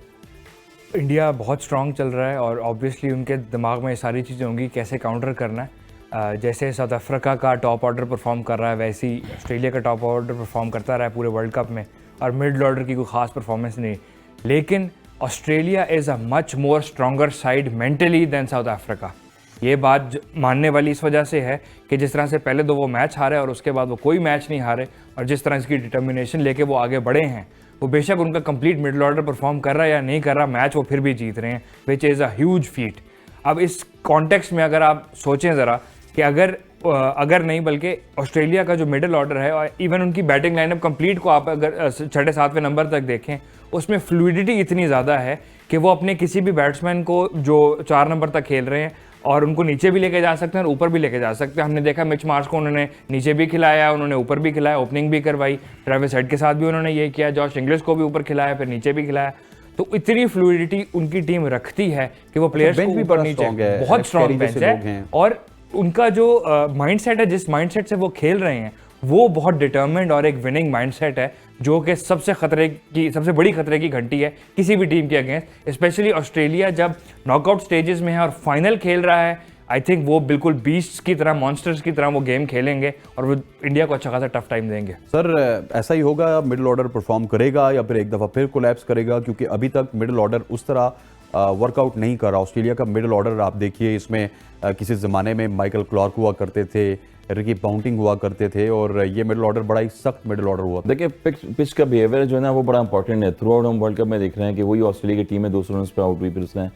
इंडिया बहुत स्ट्रांग चल रहा है, और ऑब्वियसली उनके दिमाग में ये सारी चीज़ें होंगी कैसे काउंटर करना है। जैसे साउथ अफ्रीका का टॉप ऑर्डर परफॉर्म कर रहा है, वैसे ही ऑस्ट्रेलिया का टॉप ऑर्डर परफॉर्म करता रहा है पूरे वर्ल्ड कप में, और मिडिल ऑर्डर की कोई ख़ास परफॉर्मेंस नहीं। लेकिन Australia is a much more stronger side mentally than South Africa. ये बात मानने वाली इस वजह से है कि जिस तरह से पहले वो मैच हारे और उसके बाद वो कोई मैच नहीं हारे, और जिस तरह इसकी डिटर्मिनेशन लेके वो आगे बढ़े हैं, वो बेशक उनका कंप्लीट मिडिल ऑर्डर परफॉर्म कर रहा है या नहीं कर रहा, मैच वो फिर भी जीत रहे हैं, which is a huge feet. अब इस कॉन्टेक्स्ट में अगर आप सोचें ज़रा कि अगर नहीं बल्कि ऑस्ट्रेलिया का जो मिडिल ऑर्डर है, और इवन उनकी बैटिंग लाइनअप कंप्लीट को आप अगर 6-7वें नंबर तक देखें, उसमें फ्लूइडिटी इतनी ज़्यादा है कि वो अपने किसी भी बैट्समैन को जो 4 नंबर तक खेल रहे हैं और उनको नीचे भी लेके जा सकते हैं और ऊपर भी लेके जा सकते हैं। हमने देखा मिच मार्श को उन्होंने नीचे भी खिलाया, उन्होंने ऊपर भी खिलाया, ओपनिंग भी करवाई, ट्रेविस हेड के साथ भी उन्होंने ये किया, जॉश इंग्लिश को भी ऊपर खिलाया, फिर नीचे भी खिलाया। तो इतनी फ्लूइडिटी उनकी टीम रखती है कि वो प्लेयर्स को ऊपर नीचे, बहुत स्ट्रॉन्ग बेंच है, और उनका जो माइंडसेट है, जिस माइंडसेट से वो खेल रहे हैं, वो बहुत डिटर्मिन्ड और एक विनिंग माइंडसेट है, जो कि सबसे बड़ी खतरे की घंटी है किसी भी टीम के अगेंस्ट। स्पेशली ऑस्ट्रेलिया जब नॉकआउट स्टेजेस में है और फाइनल खेल रहा है, आई थिंक वो बिल्कुल बीस्ट्स की तरह, मॉन्स्टर्स की तरह वो गेम खेलेंगे और वो इंडिया को अच्छा खासा टफ टाइम देंगे। सर, ऐसा ही होगा, मिडिल ऑर्डर परफॉर्म करेगा या फिर एक दफ़ा फिर कोलैप्स करेगा? क्योंकि अभी तक मिडिल ऑर्डर उस तरह वर्कआउट नहीं कर रहा। ऑस्ट्रेलिया का मिडिल ऑर्डर आप देखिए, इसमें किसी ज़माने में माइकल क्लार्क हुआ करते थे, रिकी पाउंटिंग हुआ करते थे, और ये मिडिल ऑर्डर बड़ा ही सख्त मिडिल ऑर्डर हुआ। देखिए, पिच का बिहेवियर जो है ना वो बड़ा इंपॉर्टेंट है। थ्रू आउट हम वर्ल्ड कप में देख रहे हैं कि वही ऑस्ट्रेलिया की टीम है 200 रन पर आउट हुई, फिर उसने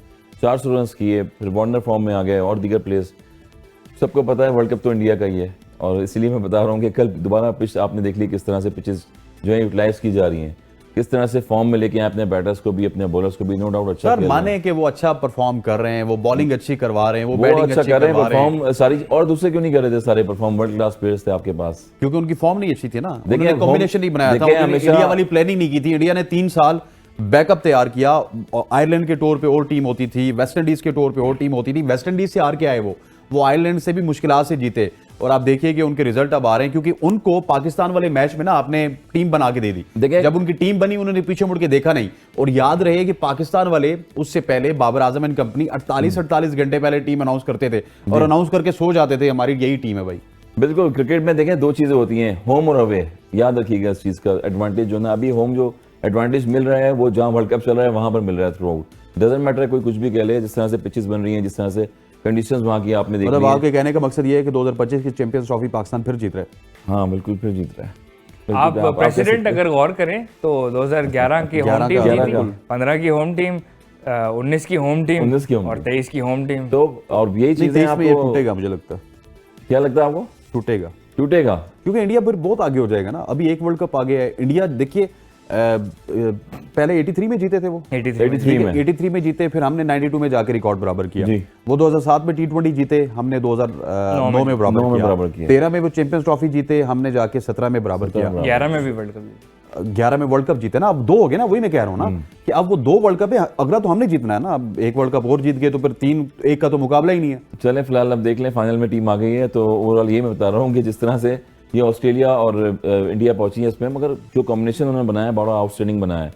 400 रन किए, फिर वार्नर फॉर्म में आ गए और दीगर प्लेयर्स। सबको पता है वर्ल्ड कप तो इंडिया का ही है, और इसीलिए मैं बता रहा हूँ कि कल दोबारा पिच आपने देख ली किस तरह से पिचेस जो है यूटिलाइज की जा रही हैं। किस तरह से फॉर्म में लेके आए अपने बैटर्स को भी, अपने बॉलर्स को भी, नो डाउट अच्छा सर खेल रहे माने कि वो अच्छा परफॉर्म कर रहे हैं, वो बॉलिंग अच्छी करवा रहे हैं, वो वो बैटिंग अच्छा अच्छी कर रहे हैं करवा रहे हैं, परफॉर्म सारी, और दूसरे क्यों नहीं कर रहे थे सारे परफॉर्म? वर्ल्ड क्लास प्लेयर्स थे आपके पास। क्योंकि उनकी फॉर्म नहीं अच्छी थी ना, देखिए, उन्होंने कॉम्बिनेशन नहीं बनाया था, देखिए, उन्होंने हमेशा- इंडिया वाली प्लानिंग नहीं की थी। इंडिया ने 3 साल बैकअप तैयार किया, आयरलैंड के टूर पे और टीम होती थी, वेस्ट इंडीज के टूर पे और टीम होती थी, वेस्ट इंडीज से हार के आए वो आयरलैंड से भी मुश्किलात से जीते, और आप देखिए कि उनके रिजल्ट अब आ रहे हैं, क्योंकि उनको पाकिस्तान वाले मैच में ना आपने टीम बना के दे दी। देखिए- जब उनकी टीम बनी उन्होंने पीछे मुड़ के देखा नहीं। और याद रहे कि पाकिस्तान वाले उससे पहले बाबर आजम एंड कंपनी 48 घंटे पहले टीम अनाउंस करते थे, और अनाउंस करके सो जाते थे हमारी यही टीम है भाई। बिल्कुल, क्रिकेट में देखें 2 चीजें होती हैं, होम और अवे। याद रखिएगा इस चीज का एडवांटेज जो ना, अभी होम जो एडवांटेज मिल रहा है वो जहां वर्ल्ड कप चल रहा है वहां पर मिल रहा है थ्रू आउट। डजंट मैटर कोई कुछ भी कह ले, जिस तरह से पिचेस बन रही हैं, जिस तरह से कंडीशंस वहां की आपने देखी मतलब है। आपके कहने का मकसद ये है कि 2025 की चैंपियंस ट्रॉफी पाकिस्तान फिर जीत रहे हैं। हाँ बिल्कुल, फिर जीत रहा है। आप प्रेसिडेंट अगर गौर करें तो 2011 की होम टीम 11 जीती, का। 15 की होम टीम, 19 की होम टीम 19 की home और team। 23 की होम टीम। तो और यही चीजें 23 में ये आपको टूटेगा, मुझे लगता है क्या लगता है आपको? टूटेगा, टूटेगा? क्योंकि इंडिया फिर बहुत आगे हो जाएगा ना। अभी एक वर्ल्ड कप आगे है इंडिया, देखिए पहले 83 में जीते थे वो, 83 में। 83 में जीते, फिर हमने 92 में जाके रिकॉर्ड बराबर किया। जी। वो 2007 में T20 जीते, हमने 2009 में बराबर 9 में किया। बराबर किया। 13 में वो चैंपियंस ट्रॉफी जीते, हमने जाके 17 में बराबर किया। 11 में भी वर्ल्ड कप 11 में वर्ल्ड कप जीते ना, अब 2 हो गए ना, वही मैं कह रहा हूँ ना कि अब वो 2 वर्ल्ड कप है, अगला तो हमने जीतना है ना। अब एक वर्ल्ड कप और जीत गए तो फिर 3-1 का तो मुकाबला ही नहीं है। चले फिलहाल अब देख लें, फाइनल में टीम आ गई है, तो ओवरऑल ये मैं बता रहा हूँ कि जिस तरह से ये ऑस्ट्रेलिया और इंडिया पहुंची है इसमें, मगर जो कॉम्बिनेशन उन्होंने बनाया बड़ा आउटस्टैंडिंग बनाया है।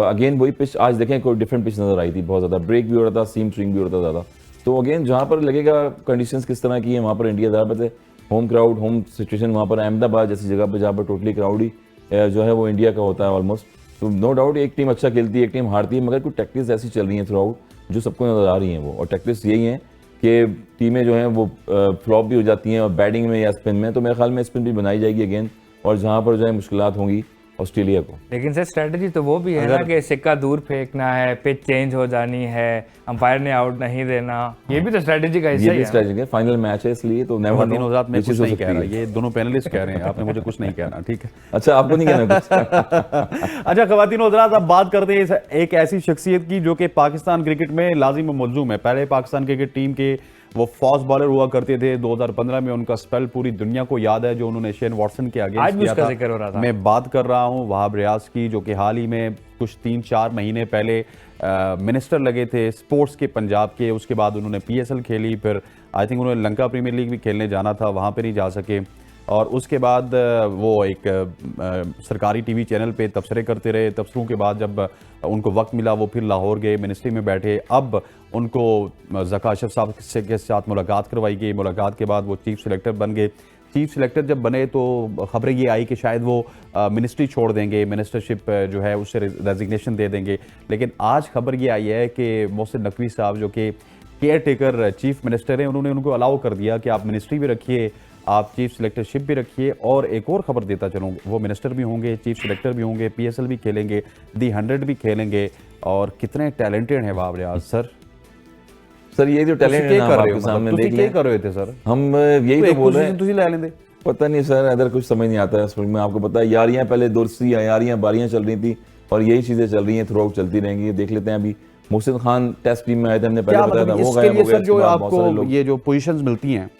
अगेन वही पिच आज देखें, कोई डिफरेंट पिच नजर आई थी, बहुत ज़्यादा ब्रेक भी हो रहा था, सीम स्विंग भी हो रहा था ज़्यादा। तो अगेन जहाँ पर लगेगा कंडीशंस किस तरह की है, वहाँ पर इंडिया ज़्यादा है, होम क्राउड, होम सिचुएशन वहाँ पर अहमदाबाद जैसी जगह पर जहाँ पर टोटली क्राउड ही जो है वो इंडिया का होता है ऑलमोस्ट। तो नो डाउट एक टीम अच्छा खेलती है, एक टीम हारती है, मगर कुछ टैक्टिक्स ऐसी चल रही हैं थ्रू आउट जो सबको नजर आ रही हैं वो, और टैक्टिक्स यही हैं कि टीमें जो हैं वो फ्लॉप भी हो जाती हैं और बैटिंग में या स्पिन में। तो मेरे ख्याल में स्पिन भी बनाई जाएगी अगेन, और जहाँ पर जो है मुश्किलात होंगी ऑस्ट्रेलिया को। लेकिन सर स्ट्रेटजी तो वो भी है ना कि सिक्का दूर फेंकना है, पिच चेंज हो जानी है, अंपायर ने आउट नहीं देना, ये भी तो स्ट्रेटजी का ये हिस्सा ही भी है। स्ट्रेटजी है, फाइनल मैच है इसलिए तो नेवर नो, तीनों रात में ये कुछ चीज़ हो नहीं कह सकती रहा, है। ये दोनों पैनलिस्ट कह रहे हैं, आपने मुझे कुछ नहीं कहना, ठीक है। अच्छा, आपको नहीं कहना कुछ? अच्छा ख़वातीन और हज़रात, अब बात करते हैं एक ऐसी शख्सियत की जो कि पाकिस्तान क्रिकेट में लाजिम मलजूम है। पहले पाकिस्तान क्रिकेट टीम के वो फास्ट बॉलर हुआ करते थे। 2015 में उनका स्पेल पूरी दुनिया को याद है, जो उन्होंने शेन वॉटसन के आज अगेंस्ट भी किया उसका था। जिक्र हो रहा था। मैं बात कर रहा हूं वहाब रियाज की, जो कि हाल ही में कुछ 3-4 महीने पहले मिनिस्टर लगे थे स्पोर्ट्स के पंजाब के। उसके बाद उन्होंने PSL खेली, फिर आई थिंक उन्होंने लंका प्रीमियर लीग भी खेलने जाना था, वहाँ पर नहीं जा सके। और उसके बाद वो एक सरकारी TV चैनल पे तबसरे करते रहे। तबसरों के बाद जब उनको वक्त मिला वो फिर लाहौर गए, मिनिस्ट्री में बैठे। अब उनको ज़का अशरफ साहब के साथ मुलाकात करवाई गई। मुलाकात के बाद वो चीफ सिलेक्टर बन गए। चीफ सिलेक्टर जब बने तो खबरें ये आई कि शायद वो मिनिस्ट्री छोड़ देंगे, मिनिस्टरशिप जो है उससे रेजिग्नेशन दे देंगे। लेकिन आज खबर ये आई है कि मोहसिन नकवी साहब जो कि केयर टेकर चीफ मिनिस्टर हैं, उन्होंने उनको अलाउ कर दिया कि आप मिनिस्ट्री भी रखिए, आप चीफ सिलेक्टरशिप भी रखिए। और एक और खबर देता चलूँ, वो मिनिस्टर भी होंगे, चीफ सिलेक्टर भी होंगे, PSL भी खेलेंगे, दी 100 भी खेलेंगे। और कितने टैलेंटेड हैं वहाब रियाज सर। सर ये जो टैलेंट है ना आपके सामने देख क्या लें, कर रहे थे सर? हम यही तो बोल रहे हैं। तुझे ले लेंगे, पता नहीं सर, इधर कुछ समझ नहीं आता है इस फिल्म में। आपको पता है यारियां पहले दोस्ती, यारियां बारियां चल रही थी, और यही चीजें चल रही हैं थ्रू आउट, चलती रहेंगी। देख लेते हैं अभी मोहसिन खान टेस्ट टीम में आए थे, हमने पहले क्या बताया था, मतलब वो इसके गायब लिए हो गए। सर जो इसके बाद बहुत सारे आपको लोग- ये जो पोजीशंस मिलती हैं,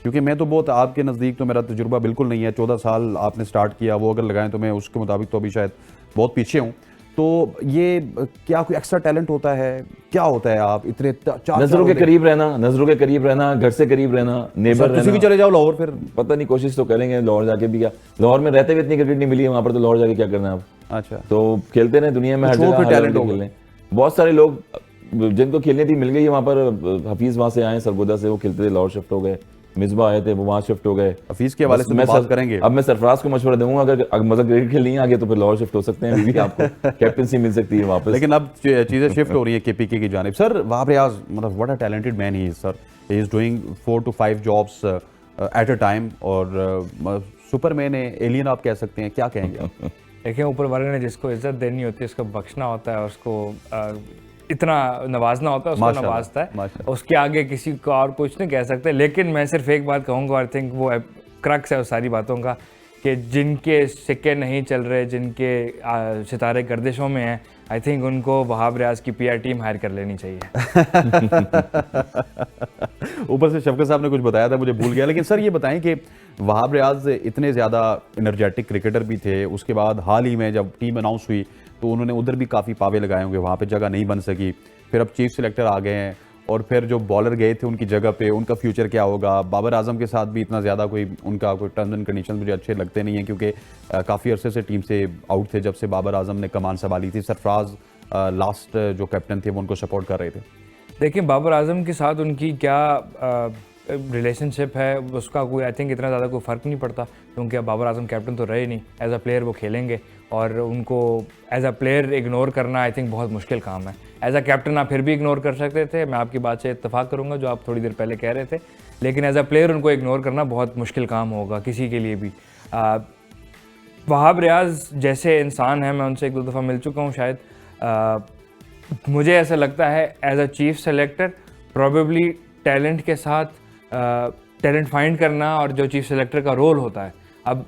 क्योंकि मैं तो बहुत आपके नज़दीक तो मेरा तजुर्बा बिल्कुल नहीं है, 14 साल आपने स्टार्ट किया, वो अगर लगाएं तो मैं उसके मुताबिक तो अभी शायद बहुत पीछे हूँ। तो ये क्या कोई एक्स्ट्रा टैलेंट होता है, क्या होता है? आप इतने नजरों के करीब रहना, नजरों के करीब रहना, घर से करीब रहना, नेबर किसी भी रहना। चले जाओ लाहौर, फिर पता नहीं, कोशिश तो करेंगे लाहौर जाके भी। क्या लाहौर में रहते हुए इतनी क्रिकेट नहीं मिली है, वहां पर तो लाहौर जाके क्या करना है आप? अच्छा, तो खेलते रहे दुनिया में हर कुछ और जगह, फिर हर talent जगह होगा। खेलने। बहुत सारे लोग जिनको खेलने थी मिल गई है वहां पर। हफीज वहां से आए सरगोदा से, वो खेलते थे, लाहौर शिफ्ट हो गए। मिसबा आए थे, वो वहां शिफ्ट हो गए। हफीज के हवाले से मैं तो बात करेंगे। अब मैं सरफराज को मशवरा दूंगा, अगर मतलब क्रिकेट खेलनी है आगे तो फिर लाहौर शिफ्ट हो सकते हैं, अभी भी आपको कैप्टनसी मिल सकती है वापस। लेकिन अब चीजें शिफ्ट हो रही है KPK की जानिब। सर वहाब रियाज, मतलब what a talented man he is sir. He is doing 4 to 5 jobs at a time, और सुपरमैन है, एलियन आप कह सकते हैं, क्या कहेंगे आप? देखिए, ऊपर वाले ने जिसको इज्जत देनी होती है उसको बख्शना होता है, उसको इतना नवाजना होता है, उसको माशाल्लाह, नवाजता है। माशाल्लाह। उसके आगे किसी को और कुछ नहीं कह सकते। लेकिन मैं सिर्फ एक बात कहूँगा, आई थिंक वो क्रक्स है उस सारी बातों का, कि जिनके सिक्के नहीं चल रहे, जिनके सितारे गर्दिशों में हैं, आई थिंक उनको वहाब रियाज की पीआर टीम हायर कर लेनी चाहिए। ऊपर से शफकत साहब ने कुछ बताया था, मुझे भूल गया। लेकिन सर ये बताएं कि वहाब रियाज इतने ज़्यादा एनर्जेटिक क्रिकेटर भी थे, उसके बाद हाल ही में जब टीम अनाउंस हुई तो उन्होंने उधर भी काफ़ी पावे लगाए होंगे, वहाँ पे जगह नहीं बन सकी। फिर अब चीफ सिलेक्टर आ गए हैं और फिर जो बॉलर गए थे उनकी जगह पे उनका फ्यूचर क्या होगा। बाबर आजम के साथ भी इतना ज़्यादा उनका कोई टर्म्स एंड कंडीशन मुझे अच्छे लगते नहीं हैं, क्योंकि काफ़ी अरसे से टीम से आउट थे जब से बाबर आजम ने कमान संभाली थी। सरफराज लास्ट जो कैप्टन थे वो उनको सपोर्ट कर रहे थे। देखिए बाबर आजम के साथ उनकी क्या रिलेशनशिप है उसका कोई आई थिंक इतना ज़्यादा कोई फ़र्क नहीं पड़ता, क्योंकि अब बाबर आजम कैप्टन तो रहे नहीं, एज अ प्लेयर वो खेलेंगे और उनको एज अ प्लेयर इग्नोर करना आई थिंक बहुत मुश्किल काम है। एज अ कैप्टन आप फिर भी इग्नोर कर सकते थे, मैं आपकी बात से इत्तेफाक करूंगा जो आप थोड़ी देर पहले कह रहे थे, लेकिन एज अ प्लेयर उनको इग्नोर करना बहुत मुश्किल काम होगा किसी के लिए भी। वहाब रियाज जैसे इंसान है, मैं उनसे एक दो दफ़ा मिल चुका हूँ शायद, मुझे ऐसा लगता है as a chief selector probably talent के साथ टैलेंट फाइंड करना और जो चीफ सेलेक्टर का रोल होता है, अब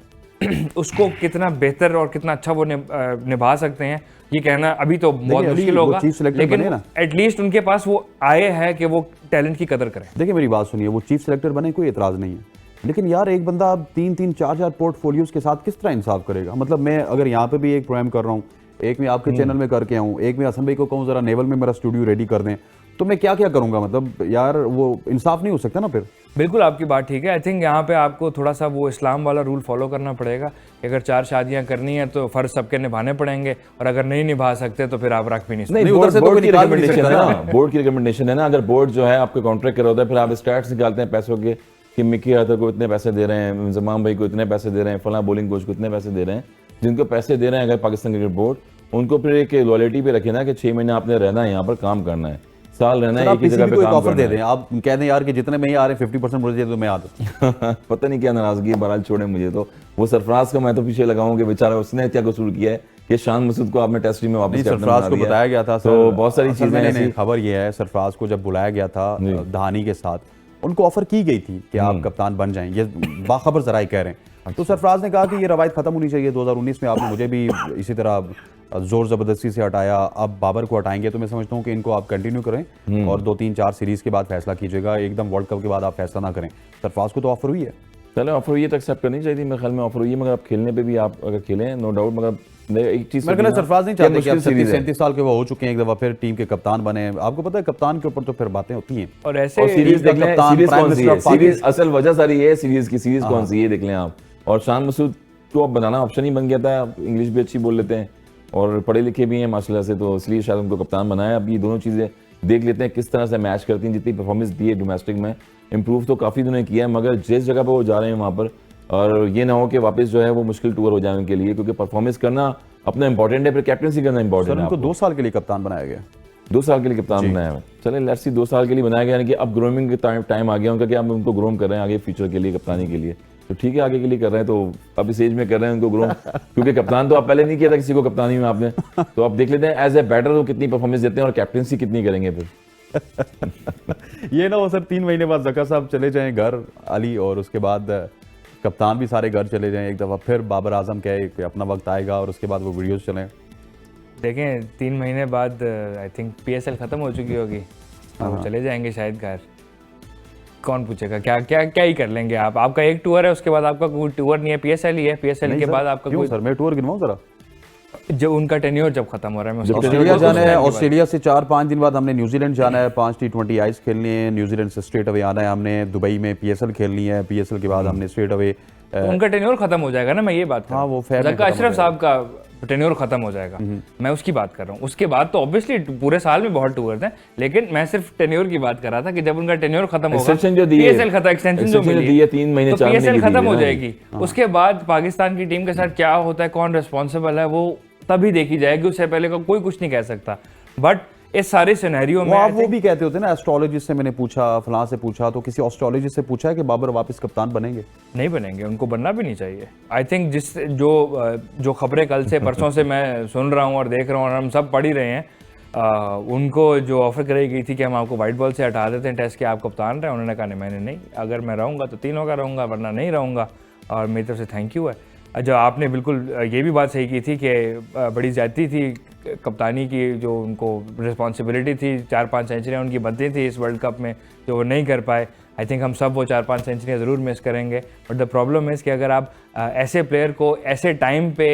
उसको कितना बेहतर और कितना अच्छा वो निभा सकते हैं ये कहना अभी तो बहुत मुश्किल होगा, लेकिन एटलीस्ट उनके पास वो आए है कि वो टैलेंट की कदर करें। देखिए मेरी बात सुनिए, वो चीफ सेलेक्टर बने कोई एतराज़ नहीं है, लेकिन यार एक बंदा अब 3-3, 4-4 पोर्टफोलियोज के साथ किस तरह इंसाफ करेगा। मतलब मैं अगर यहाँ पे भी एक प्रोग्राम कर रहा हूँ, एक मैं आपके चैनल में करके आऊँ, एक मैं हसन भाई को कहूँ जरा नेवल में मेरा स्टूडियो रेडी कर दें, तो मैं क्या क्या करूंगा। मतलब यार वो इंसाफ नहीं हो सकता ना फिर। बिल्कुल आपकी बात ठीक है। आई थिंक यहाँ पे आपको थोड़ा सा वो इस्लाम वाला रूल फॉलो करना पड़ेगा कि अगर 4 शादियां करनी है तो फर्ज सबके निभाने पड़ेंगे, और अगर नहीं निभा सकते तो फिर आप रख भी नहीं सकते। नहीं, उधर से तो कोई निकाल भी नहीं सकता ना। बोर्ड की रिकमेंडेशन है ना, अगर बोर्ड जो है आपको कॉन्ट्रैक्ट कर होता है, फिर आप स्टैट्स निकालते हैं पैसों के कि मिकी आर्थर को इतने पैसे दे रहे हैं, जमाम भाई को इतने पैसे दे रहे हैं, फला बॉलिंग कोच को इतने पैसे दे रहे हैं। जिनको पैसे दे रहे हैं अगर पाकिस्तान क्रिकेट बोर्ड, उनको फिर एक लॉयल्टी पे रखे ना कि 6 महीने आपने रहना है यहाँ पर, काम करना है, साल रहना है, एक ही जगह पे काम ऑफर दे दें, आप कह दें यार कि जितने में ही आ रहे हैं 50% मुझे दे दो, मैं आ दूं। पता नहीं क्या नाराजगी है, बहरहाल छोड़े मुझे तो। वो सरफराज का मैं तो पीछे लगाऊं कि बेचारा उसने क्या कसूर किया है कि शान मसूद को आपने टेस्ट टीम में वापस सरफराज को बताया गया था, तो बहुत सारी चीजें ऐसी। खबर ये है सरफराज को जब बुलाया गया था धानी के साथ, उनको ऑफर की गई थी कि आप कप्तान बन जाएं, ये बाखबर जराए कह रहे हैं। तो सरफराज ने कहा कि ये रवायत खत्म होनी चाहिए। 2019 में आपने मुझे भी इसी तरह जोर जबरदस्ती से हटाया, अब बाबर को हटाएंगे, तो मैं समझता हूँ कि इनको आप कंटिन्यू करें और 2-3-4 सीरीज के बाद फैसला कीजिएगा, एकदम वर्ल्ड कप के बाद आप फैसला ना करें। सरफराज को तो ऑफर हुई है, चलो ऑफर हुई है तो एक्सेप्ट करनी चाहिए थी मेरे ख्याल में। ऑफर हुई है, मगर आप खेलने पे भी आप अगर खेलें नो डाउट, मगर एक चीज सरफराज नहीं चाहते कि आप 37 साल के वो हो चुके हैं, एक दफा फिर टीम के कप्तान बने। आपको पता है कप्तान के ऊपर तो फिर बातें होती हैं। और ऐसे सीरीज देख लें, सीरीज कौन सी है, सीरीज असल वजह सारी है सीरीज की, सीरीज कौन सी है देख लें आप। और शान मसूद को अब बनाना ऑप्शन ही बन गया था, इंग्लिश भी अच्छी बोल लेते हैं और पढ़े लिखे भी हैं माशाल्लाह से, तो इसलिए शायद उनको कप्तान बनाया। अब ये दोनों चीज़ें देख लेते हैं किस तरह से मैच करती हैं। जितनी परफॉर्मेंस दी है डोमेस्टिक में, इंप्रूव तो काफ़ी उन्होंने किया है, मगर जिस जगह पर वो जा रहे हैं वहाँ पर, और ये ना हो कि वापस जो है वो मुश्किल टूर हो जाए उनके लिए, क्योंकि परफॉर्मेंस करना अपना इंपॉर्टेंट है, फिर कैप्टनसी करना इंपॉर्टेंट है। उनको 2 साल के लिए कप्तान बनाया गया, 2 साल के लिए कप्तान बनाया है। चले लेट्स सी 2 साल के लिए बनाया गया, यानी कि अब ग्रोमिंग का टाइम आ गया उनका कि अब उनको ग्रोम कर रहे हैं आगे फ्यूचर के लिए, कप्तानी के लिए। तो ठीक है आगे के लिए कर रहे हैं, तो अब इस एज में कर रहे हैं उनको ग्रो, क्योंकि कप्तान तो आप पहले नहीं किया था किसी को कप्तानी में आपने। तो अब देख लेते हैं एज ए बैटर वो कितनी परफॉर्मेंस देते हैं और कैप्टनसी कितनी करेंगे फिर। ये ना हो सर 3 महीने बाद जका साहब चले जाएं घर अली, और उसके बाद कप्तान भी सारे घर चले जाएं एक दफ़ा, फिर बाबर आजम कहे कि अपना वक्त आएगा और उसके बाद वो वीडियोस चलें। देखें 3 महीने बाद आई थिंक PSL ख़त्म हो चुकी होगी, वो चले जाएंगे शायद घर। कौन पूछेगा, क्या क्या क्या ही कर लेंगे आप। आपका एक टूर है, उसके बाद आपका कोई टूर नहीं है, PSL ही है। PSL के बाद आपका कोई, सर मैं टूर गिनवाऊं जरा, जो उनका टेन्योर जब खत्म हो रहा है। ऑस्ट्रेलिया जाना है, ऑस्ट्रेलिया से 4-5 दिन बाद हमने न्यूजीलैंड जाना है, 5 T20 आइस खेलनी है, न्यूजीलैंड से स्ट्रेट अवे आना है हमने, दुबई में PSL खेलनी है, PSL के बाद हमने स्ट्रेट अवे। उनका टेन्योर खत्म हो जाएगा ना, मैं ये बात कर रहा हूं। वो फेयर अशरफ साहब का टेन्योर खत्म हो जाएगा, मैं उसकी बात कर रहा हूँ। उसके बाद तो ऑब्वियसली पूरे साल में बहुत टूर थे, लेकिन मैं सिर्फ टेन्योर की बात कर रहा था कि जब उनका टेन्योर खत्म होगा, PSL खत्म, एक्सटेंशन जो मिली है 3 महीने, तो PSL खत्म हो जाएगी। उसके बाद पाकिस्तान की टीम के साथ क्या होता है, कौन रिस्पॉन्सिबल है, वो तभी देखी जाएगी, उससे पहले का कोई कुछ नहीं कह सकता। बट इस सारे सिनेरियो में आप वो भी कहते होते ना, एस्ट्रोलॉजिस्ट से मैंने पूछा, फलां से पूछा, तो किसी एस्ट्रोलॉजिस्ट से पूछा है कि बाबर वापस कप्तान बनेंगे? नहीं बनेंगे, उनको बनना भी नहीं चाहिए। आई थिंक जो खबरें कल से परसों से मैं सुन रहा हूँ और देख रहा हूँ और हम सब पढ़ ही रहे हैं, उनको जो ऑफर कराई गई थी कि हम आपको वाइट बॉल से हटा देते हैं टेस्ट के, आप कप्तान रहे, उन्होंने कहा नहीं, मैंने नहीं, अगर मैं रहूँगा तो 3 का रहूँगा, वरना नहीं रहूँगा, और मेरी तरफ से थैंक यू है। जो आपने बिल्कुल ये भी बात सही की थी कि बड़ी ज़्यादती थी कप्तानी की, जो उनको रिस्पॉन्सिबिलिटी थी, 4-5 सेंचुरियाँ उनकी बनती थी इस वर्ल्ड कप में, जो वो नहीं कर पाए। आई थिंक हम सब वो 4-5 सेंचुरियाँ ज़रूर मिस करेंगे, बट द प्रॉब्लम इज़ कि अगर आप ऐसे प्लेयर को ऐसे टाइम पे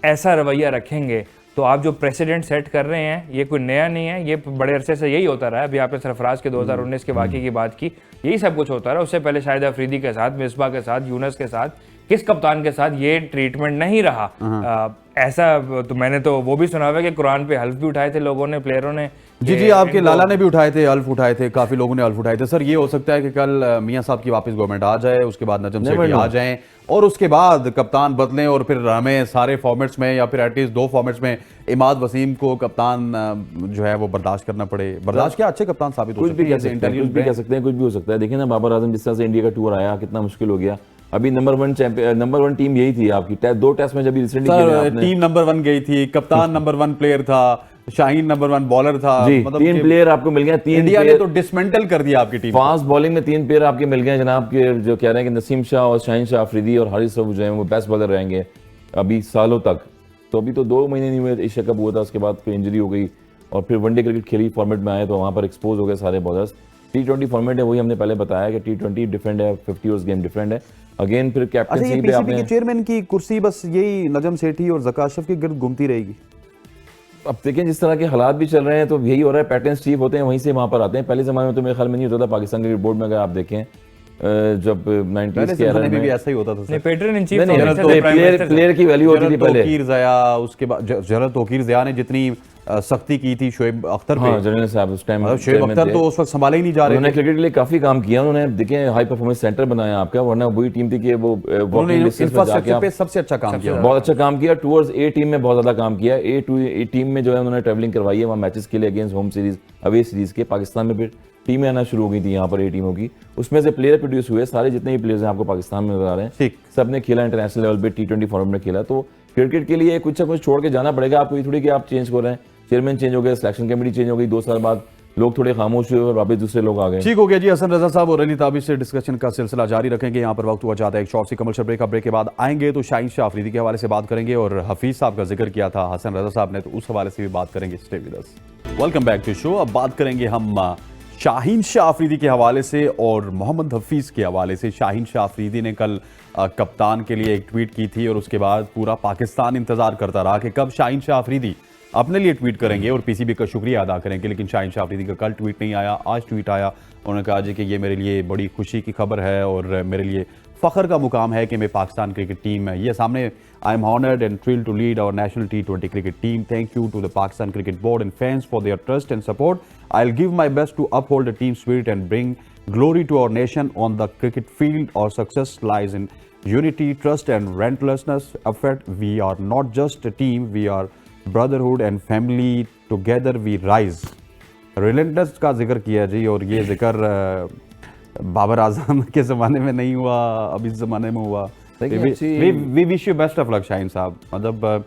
ऐसा रवैया रखेंगे तो आप जो प्रेसिडेंट सेट कर रहे हैं ये कोई नया नहीं है, ये बड़े अरसे से यही होता रहा है। अभी आपने सरफराज के 2019 के वाक़े की बात की, यही सब कुछ होता रहा। उससे पहले शाहिद अफरीदी के साथ, मिसबा के साथ, यूनस के साथ, किस कप्तान के साथ ये ट्रीटमेंट नहीं रहा। ऐसा तो मैंने तो वो भी सुना हुआ है कि कुरान पे हल्फ भी उठाए थे लोगों ने, प्लेयरों ने। जी, आपके लाला ने भी उठाए थे, हल्फ उठाए थे, काफी लोगों ने हल्फ उठाए थे। सर, ये हो सकता है कि कल मियां साहब की वापस गवर्नमेंट आ जाए, उसके बाद नजम सेठी आ जाएं और उसके बाद कप्तान बदलें और फिर हमें सारे फॉर्मेट्स में या फिर एटलीस्ट 2 फॉर्मेट्स में इमाद वसीम को कप्तान जो है वो बर्दाश्त करना पड़े। बर्दाश्त क्या, अच्छे कप्तान साबित हो कुछ भी कह सकते हैं, कुछ भी कह सकते हैं, कुछ भी हो सकता है। देखिए ना, बाबर आजम जिस तरह से इंडिया का टूर आया, कितना मुश्किल हो गया। अभी नंबर 1 टीम यही थी आपकी, 2 टेस्ट में जब रिसेंटली टीम नंबर 1 गई थी, कप्तान नंबर 1 प्लेयर था, शाहीन नंबर 1 बॉलर था, मतलब 3 प्लेयर आपको मिल गए। 3 इंडिया ने तो डिसमेंटल कर दिया आपकी टीम। फास्ट बॉलिंग में 3 प्लेयर आपके मिल गए जनाब, के जो कह रहे हैं कि नसीम शाह और शाहीन शाह अफरीदी और हारिस रऊफ जो है वो बेस्ट बॉलर रहेंगे अभी सालों तक। तो अभी तो 2 महीने नहीं हुए, एशिया कप हुआ था, उसके बाद कोई इंजरी हो गई और फिर वनडे क्रिकेट खेली फॉर्मेट में आए तो वहाँ पर एक्सपोज हो गए सारे बॉलर्स। T20 फॉर्मेट है, वही हमने पहले बताया कि T20 डिफरेंट है, 50 ओवर्स गेम डिफरेंट है। अगेन फिर कैप्टनसी पे आपने की चेयरमैन की कुर्सी बस यही नजम सेठी और ज़काशफ के गिर्द घूमती रहेगी। अब देखें जिस तरह के हालात भी चल रहे हैं तो यही हो रहा है, पैटर्न्स चीफ होते हैं वहीं से वहाँ पर आते हैं। पहले ज़माने में तो मेरे ख्याल में नहीं होता था। पाकिस्तान क्रिकेट बोर्ड में अगर आप देखें जब 90s के एरा में भी ऐसा ही होता था। पैटर्न इन चीफ प्लेयर की वैल्यू होती थी पहले। तौकीर ज़िया, उसके बाद जनरल तौकीर ज़िया ने जितनी सख्ती की थी शोएब अख्तर पे, जनरल साहब उस टाइम, शोएब अख्तर तो उस वक्त संभाले ही नहीं जा रहे थे। उन्होंने क्रिकेट के लिए काफी काम किया, उन्होंने देखें हाई परफॉर्मेंस सेंटर बनाया आपका, वरना वही टीम थी कि वो इंफ्रास्ट्रक्चर पे सबसे अच्छा काम किया, बहुत अच्छा काम किया। टूवर्ड्स ए टीम में बहुत ज्यादा काम किया। ए टीम में जो है उन्होंने ट्रैवलिंग करवाई है वहाँ मैचेस के लिए, against whom series, away series के। पाकिस्तान में फिर टीमें आना शुरू हो गई थी यहाँ पर ए टीमों की, उसमें से प्लेयर प्रोड्यूस हुए। सारे जितने भी प्लेयर्स हैं आपको पाकिस्तान में नजर आ रहे हैं, सब ने खेला इंटरनेशनल लेवल पे, T20 फॉर्मेट में खेला। तो क्रिकेट के लिए कुछ ना कुछ छोड़ के जाना पड़ेगा आपको। ये थोड़ी कि आप चेंज कर रहे हैं, चेयरमैन चेंज हो गया, सिलेक्शन कमेटी चेंज हो गई, 2 साल बाद लोग थोड़े खामोश हुए और वापस दूसरे लोग आ गए। ठीक हो गया जी। हसन रजा साहब और अली ताबिश से डिस्कशन का सिलसिला जारी रखेंगे। यहाँ पर वक्त हुआ जाता है एक शॉर्ट सी कमर्शियल ब्रेक। ब्रेक के बाद आएंगे तो शाहीन शाह अफरीदी के हवाले से बात करेंगे और हफीज साहब का जिक्र किया था हसन रजा साहब ने, तो उस हवाले से भी बात करेंगे। Stay with us. Welcome back to show. अब बात करेंगे हम शाहीन शाह अफरीदी के हवाले से और मोहम्मद हफीज के हवाले से। शाहीन शाह अफरीदी ने कल कप्तान के लिए एक ट्वीट की थी और उसके बाद पूरा पाकिस्तान इंतजार करता रहा कि कब शाहीन शाह अफरीदी अपने लिए ट्वीट करेंगे और पीसीबी का शुक्रिया अदा करेंगे। लेकिन शाहीन शाह अफरीदी का कल ट्वीट नहीं आया, आज ट्वीट आया। उन्होंने कहा जी कि ये मेरे लिए बड़ी खुशी की खबर है और मेरे लिए फ़ख्र का मुकाम है कि मैं पाकिस्तान क्रिकेट टीम है ये सामने। I am honoured and thrilled to lead our national T20 cricket team. Thank you to the Pakistan cricket board and fans for their trust and support. I will give my best to uphold the team spirit and bring glory to our nation on the cricket field. Our success lies in unity, trust and relentlessness effort. We are not just a team, we are brotherhood and family. Together we rise. Relentless का जिक्र किया जी, और ये जिक्र बाबर आजम के ज़माने में नहीं हुआ, अब इस ज़माने में हुआ। We wish you best of luck Shaheen साहब। मतलब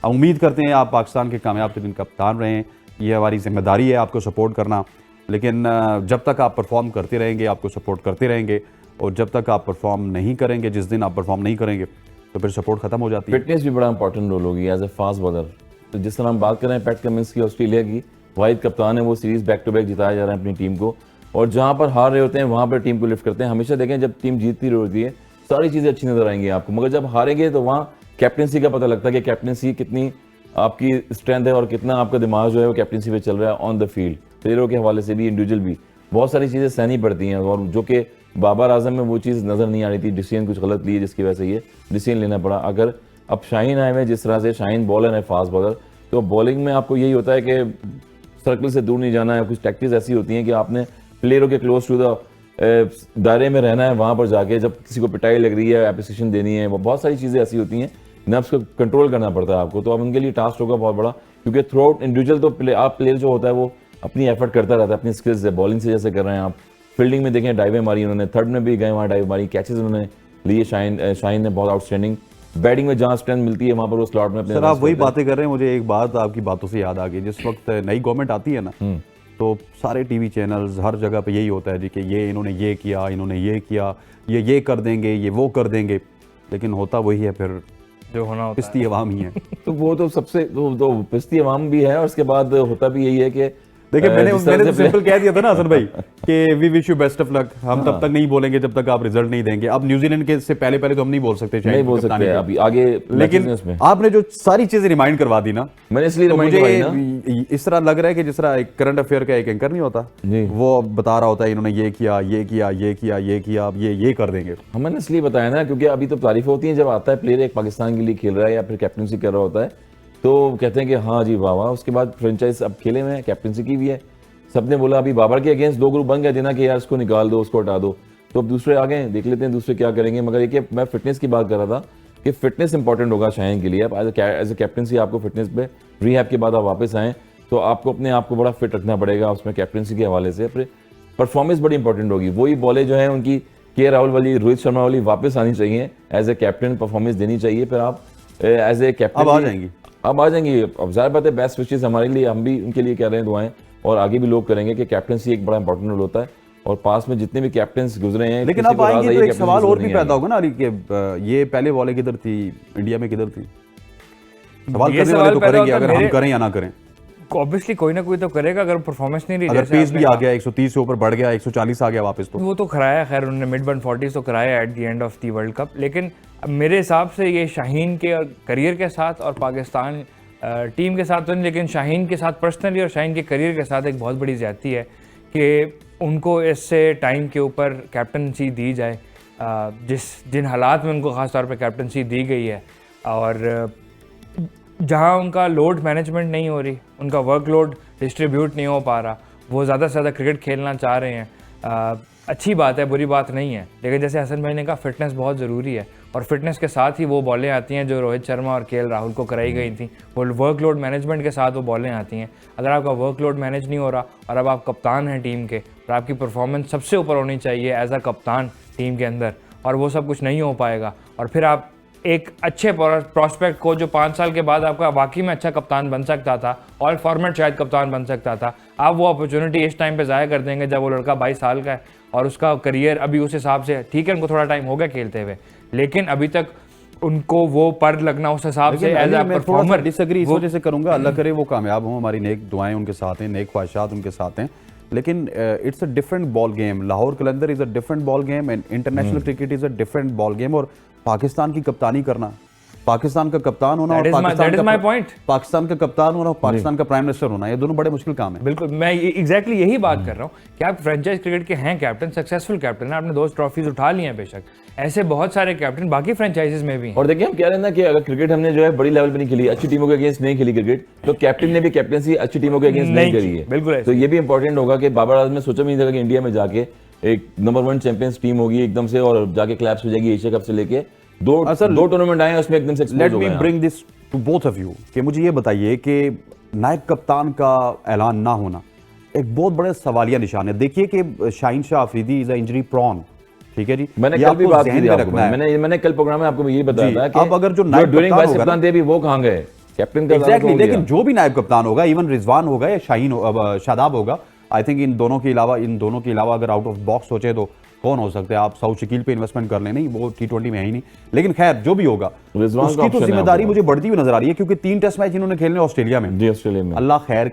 उम्मीद करते हैं आप पाकिस्तान के कामयाब तरीन कप्तान रहें, ये हमारी जिम्मेदारी है आपको सपोर्ट करना। लेकिन जब तक आप परफॉर्म करते रहेंगे आपको सपोर्ट करते रहेंगे, और जब तक आप परफॉर्म नहीं करेंगे, जिस दिन आप परफॉर्म नहीं करेंगे तो फिर सपोर्ट खत्म हो जाती है। फिटनेस भी बड़ा इंपॉर्टेंट रोल होगी एज ए फास्ट बॉलर। तो जिस तरह हम बात कर रहे हैं पैट कमिंस की, ऑस्ट्रेलिया की वाहिद कप्तान है, वो सीरीज बैक टू बैक जिताया जा रहा है अपनी टीम को, और जहाँ पर हार रहे होते हैं वहाँ पर टीम को लिफ्ट करते हैं। हमेशा देखें जब टीम जीतती होती है सारी चीज़ें अच्छी नजर आएंगी आपको, मगर जब हारेंगे तो वहाँ कैप्टनसी का पता लगता है कि कैप्टनसी कितनी आपकी स्ट्रेंथ है और कितना आपका दिमाग जो है वो कैप्टनसी पे चल रहा है ऑन द फील्ड। प्लेयरों के हवाले से भी, इंडिविजुअल भी बहुत सारी चीज़ें सहनी पड़ती हैं, और जो कि बाबर आजम में वो चीज़ नज़र नहीं आ रही थी। डिसीजन कुछ गलत लिए जिसकी वजह से ये डिसीजन लेना पड़ा। अगर अब शाहीन आए हुए, जिस तरह से शाहीन बॉलर है, फास्ट बॉलर, तो बॉलिंग में आपको यही होता है कि सर्कल से दूर नहीं जाना है। कुछ टैक्टिक्स ऐसी होती हैं कि आपने प्लेयरों के क्लोज टू द दायरे में रहना है, वहाँ पर जाके जब किसी को पिटाई लग रही है, एप्रिसिएशन देनी है, वो बहुत सारी चीज़ें ऐसी होती हैं, नर्व्स को कंट्रोल करना पड़ता है आपको। तो अब उनके लिए टास्क होगा बहुत बड़ा, क्योंकि थ्रू आउट इंडिविजुअल तो प्लेयर जो होता है वो अपनी एफर्ट करता रहता है अपनी स्किल्स से। बॉलिंग से जैसे कर रहे हैं आप, फील्डिंग में देखें डाइवें मारी उन्होंने, थर्ड में भी गए वहाँ डाइव मारी, कैचेज उन्होंने लिए। शाहीन ने बहुत आउटस्टैंडिंग बैटिंग में जहाँ स्ट्रेंथ मिलती है वहाँ पर वो स्लॉट में अपने। सर आप वही बातें कर रहे हैं, मुझे एक बात आपकी बातों से याद आ गई। जिस वक्त नई गवर्नमेंट आती है ना, तो सारे टीवी चैनल्स हर जगह पे यही होता है जी कि ये इन्होंने ये किया, इन्होंने ये किया, ये कर देंगे, ये वो कर देंगे, लेकिन होता वही है फिर जो होना होता पिस्ती अवाम ही है। तो वो तो सबसे तो पिस्ती अवाम भी है, और उसके बाद होता भी यही है कि देखिए मैंने जिस तरह मैंने तो से सिंपल कह दिया था ना हसन भाई कि we wish you best of luck. हम तब तक नहीं बोलेंगे जब तक आप रिजल्ट नहीं देंगे। अब न्यूजीलैंड के से पहले तो हम नहीं बोल सकते शायद नहीं बोल कप्तानी सकते का। अभी आगे लेकिन उसमें आपने जो सारी चीजें रिमाइंड करवा दी ना, मैंने इसलिए तो रिमाइंड करवाई ना। मुझे इस तरह लग रहा है कि जिस तरह एक करंट अफेयर का एक एंकर नहीं होता, जी। वो बता रहा होता है इन्होंने ये किया ये किया ये किया ये किया, अब ये कर देंगे। हमने इसलिए बताया ना क्योंकि अभी तो तारीफ होती है जब आता है प्लेयर एक पाकिस्तान के लिए खेल रहा है या फिर कैप्टनसी कर रहा होता है, तो कहते हैं कि हाँ जी वाह वाह। उसके बाद फ्रेंचाइज अब खेले में कैप्टनसी की भी है, सबने बोला अभी बाबर के अगेंस्ट 2 ग्रुप बन गए थे ना कि यार इसको निकाल दो उसको हटा दो, तो अब दूसरे आ गए, देख लेते हैं दूसरे क्या करेंगे। मगर ये मैं फिटनेस की बात कर रहा था कि फिटनेस इंपॉर्टेंट होगा शाहीन के लिए। अब एज ए कैप्टनसी आपको फिटनेस पे रिहैब के बाद आप वापस आएँ तो आपको अपने आप को बड़ा फिट रखना पड़ेगा, उसमें कैप्टनसी के हवाले से परफॉर्मेंस बड़ी इंपॉर्टेंट होगी। वही बॉलें जो हैं उनकी के राहुल वाली, रोहित शर्मा वाली वापस आनी चाहिए, एज ए कैप्टन परफॉर्मेंस देनी चाहिए, फिर आप एज ए कैप्टन अब आ जाएंगी। अब आ जाएंगी। अब ज़ाहिर बात है बेस्ट विशेस हमारे लिए, हम भी उनके लिए कह रहे हैं दुआएं, और आगे भी लोग करेंगे कि कैप्टनसी एक बड़ा इंपॉर्टेंट रोल होता है। और पास में जितने भी कैप्टन्स गुजरे हैं, लेकिन किसी अब को राज आएंगे है तो ये एक सवाल कैप्टनसी और नहीं भी आएगी। पैदा होगा ना अली कि ये पहले बॉलें किधर थी, इंडिया में किधर थी? सवाल ये करने वाले सवाल तो पैदा करेंगे होता अगर हम मेरे- करें या ना करें। ऑब्वियसली कोई ना कोई तो करेगा अगर परफॉर्मेंस नहीं रही। अगर जैसे पेस आपने भी आ कहा। गया 130 से ऊपर बढ़ गया, 140 आ गया वापस, तो वो तो कराया, खैर उन्होंने मिड 140 तो कराया at the end of the world cup. लेकिन अब मेरे हिसाब से ये शाहीन के करियर के साथ और पाकिस्तान टीम के साथ तो नहीं, लेकिन शाहीन के साथ पर्सनली और शाहीन के करियर के साथ एक बहुत बड़ी ज्यादती है कि उनको इससे टाइम के ऊपर कैप्टनसी दी जाए, जिन हालात में उनको ख़ास तौर पे कैप्टनसी दी गई है, और जहां उनका लोड मैनेजमेंट नहीं हो रही, उनका वर्कलोड डिस्ट्रीब्यूट नहीं हो पा रहा, वो ज़्यादा से ज़्यादा क्रिकेट खेलना चाह रहे हैं। अच्छी बात है, बुरी बात नहीं है, लेकिन जैसे हसन भाई ने कहा फिटनेस बहुत ज़रूरी है, और फिटनेस के साथ ही वो बॉलें आती हैं जो रोहित शर्मा और केएल राहुल को कराई गई थी। वो वर्कलोड मैनेजमेंट के साथ वो बॉलें आती हैं। अगर आपका वर्कलोड मैनेज नहीं हो रहा और अब आप कप्तान हैं टीम के, और आपकी परफॉर्मेंस सबसे ऊपर होनी चाहिए एज अ कप्तान टीम के अंदर, और वो सब कुछ नहीं हो पाएगा, और फिर आप एक अच्छे प्रॉस्पेक्ट को जो 5 साल के बाद आपका वाकई में अच्छा कप्तान बन सकता था, ऑल फॉर्मेट शायद कप्तान बन सकता था, आप वो अपॉर्चुनिटी इस टाइम पे ज़ाया कर देंगे जब वो लड़का 22 साल का है और उसका करियर अभी उस हिसाब से, ठीक है उनको थोड़ा टाइम हो गया खेलते हुए, लेकिन अभी तक उनको वो पर लगना उस हिसाब से एज अ परफॉर्मर डिसएग्री इस वजह से करूंगा। अल्लाह करे वो कामयाब हों, हमारी नेक दुआएं उनके साथ हैं, नेक ख्वाहिशात उनके साथ हैं, लेकिन it's a different ball game. Lahore Qalandar is a different ball game and international cricket is a different ball game. और पाकिस्तान की कप्तानी करना, पाकिस्तान का कप्तान होना और पाकिस्तान का कप्तान होना और पाकिस्तान का प्राइम मिनिस्टर होना, ये दोनों बड़े मुश्किल काम है। बिल्कुल, मैं एग्जैक्टली यही बात कर रहा हूँ कि आप फ्रेंचाइज क्रिकेट के हैं कैप्टन, सक्सेसफुल कैप्टन है, आपने 2 ट्रॉफीज उठा ली हैं, बेशक ऐसे बहुत सारे कैप्टन बाकी फ्रेंचाइजीज में भी हैं। और देखिए हम कह रहे हैं ना कि अगर क्रिकेट हमने जो है बड़ी लेवल पे नहीं खेली, अच्छी टीमों के अगेंस्ट नहीं खेली क्रिकेट, तो कैप्टन ने भी कैप्टनसी अच्छी टीमों के अगेंस्ट नहीं करी है। बिल्कुल, तो ये भी इंपॉर्टेंट होगा कि बाबर आजम ने सोचा भी नहीं था कि इंडिया में जाके एक नंबर 1 चैंपियंस टीम होगी एकदम से, और जाके क्लैप्स हो जाएगी एशिया कप से लेके दो टूर्नामेंट आए उसमें एकदम से let me bring this to both of you कि मुझे ये बताइए कि नायब कप्तान का ऐलान ना होना एक बहुत बड़े सवालिया निशान है। देखिए कि Shaheen Shah Afridi is a injury prone, ठीक है जी, मैंने ये कल भी आपको बात ज़हन की में थी रखना है। मैंने कल प्रोग्राम में आपको ये बताया था कि अब अगर जो नायब ड्यूरिंग कप्तान वाइस होगा कप्तान थे भी वो कहां गए, कैप्टन का एग्जैक्टली, लेकिन जो भी नायब कप्तान होगा, इवन रिजवान होगा या शाहीन शादाब होगा, आई थिंक इन दोनों के अलावा अगर आउट ऑफ बॉक्स सोचे तो कौन हो सकता है? आप साउथ शकील पे इन्वेस्टमेंट कर लें, नहीं वो T20 में है ही नहीं, लेकिन खैर जो भी होगा उसकी तो जिम्मेदारी मुझे बढ़ती हुई नजर आ रही है, क्योंकि 3 टेस्ट मैच इन्होंने खेलने ऑस्ट्रेलिया में। जी ऑस्ट्रेलिया में, अल्लाह खैर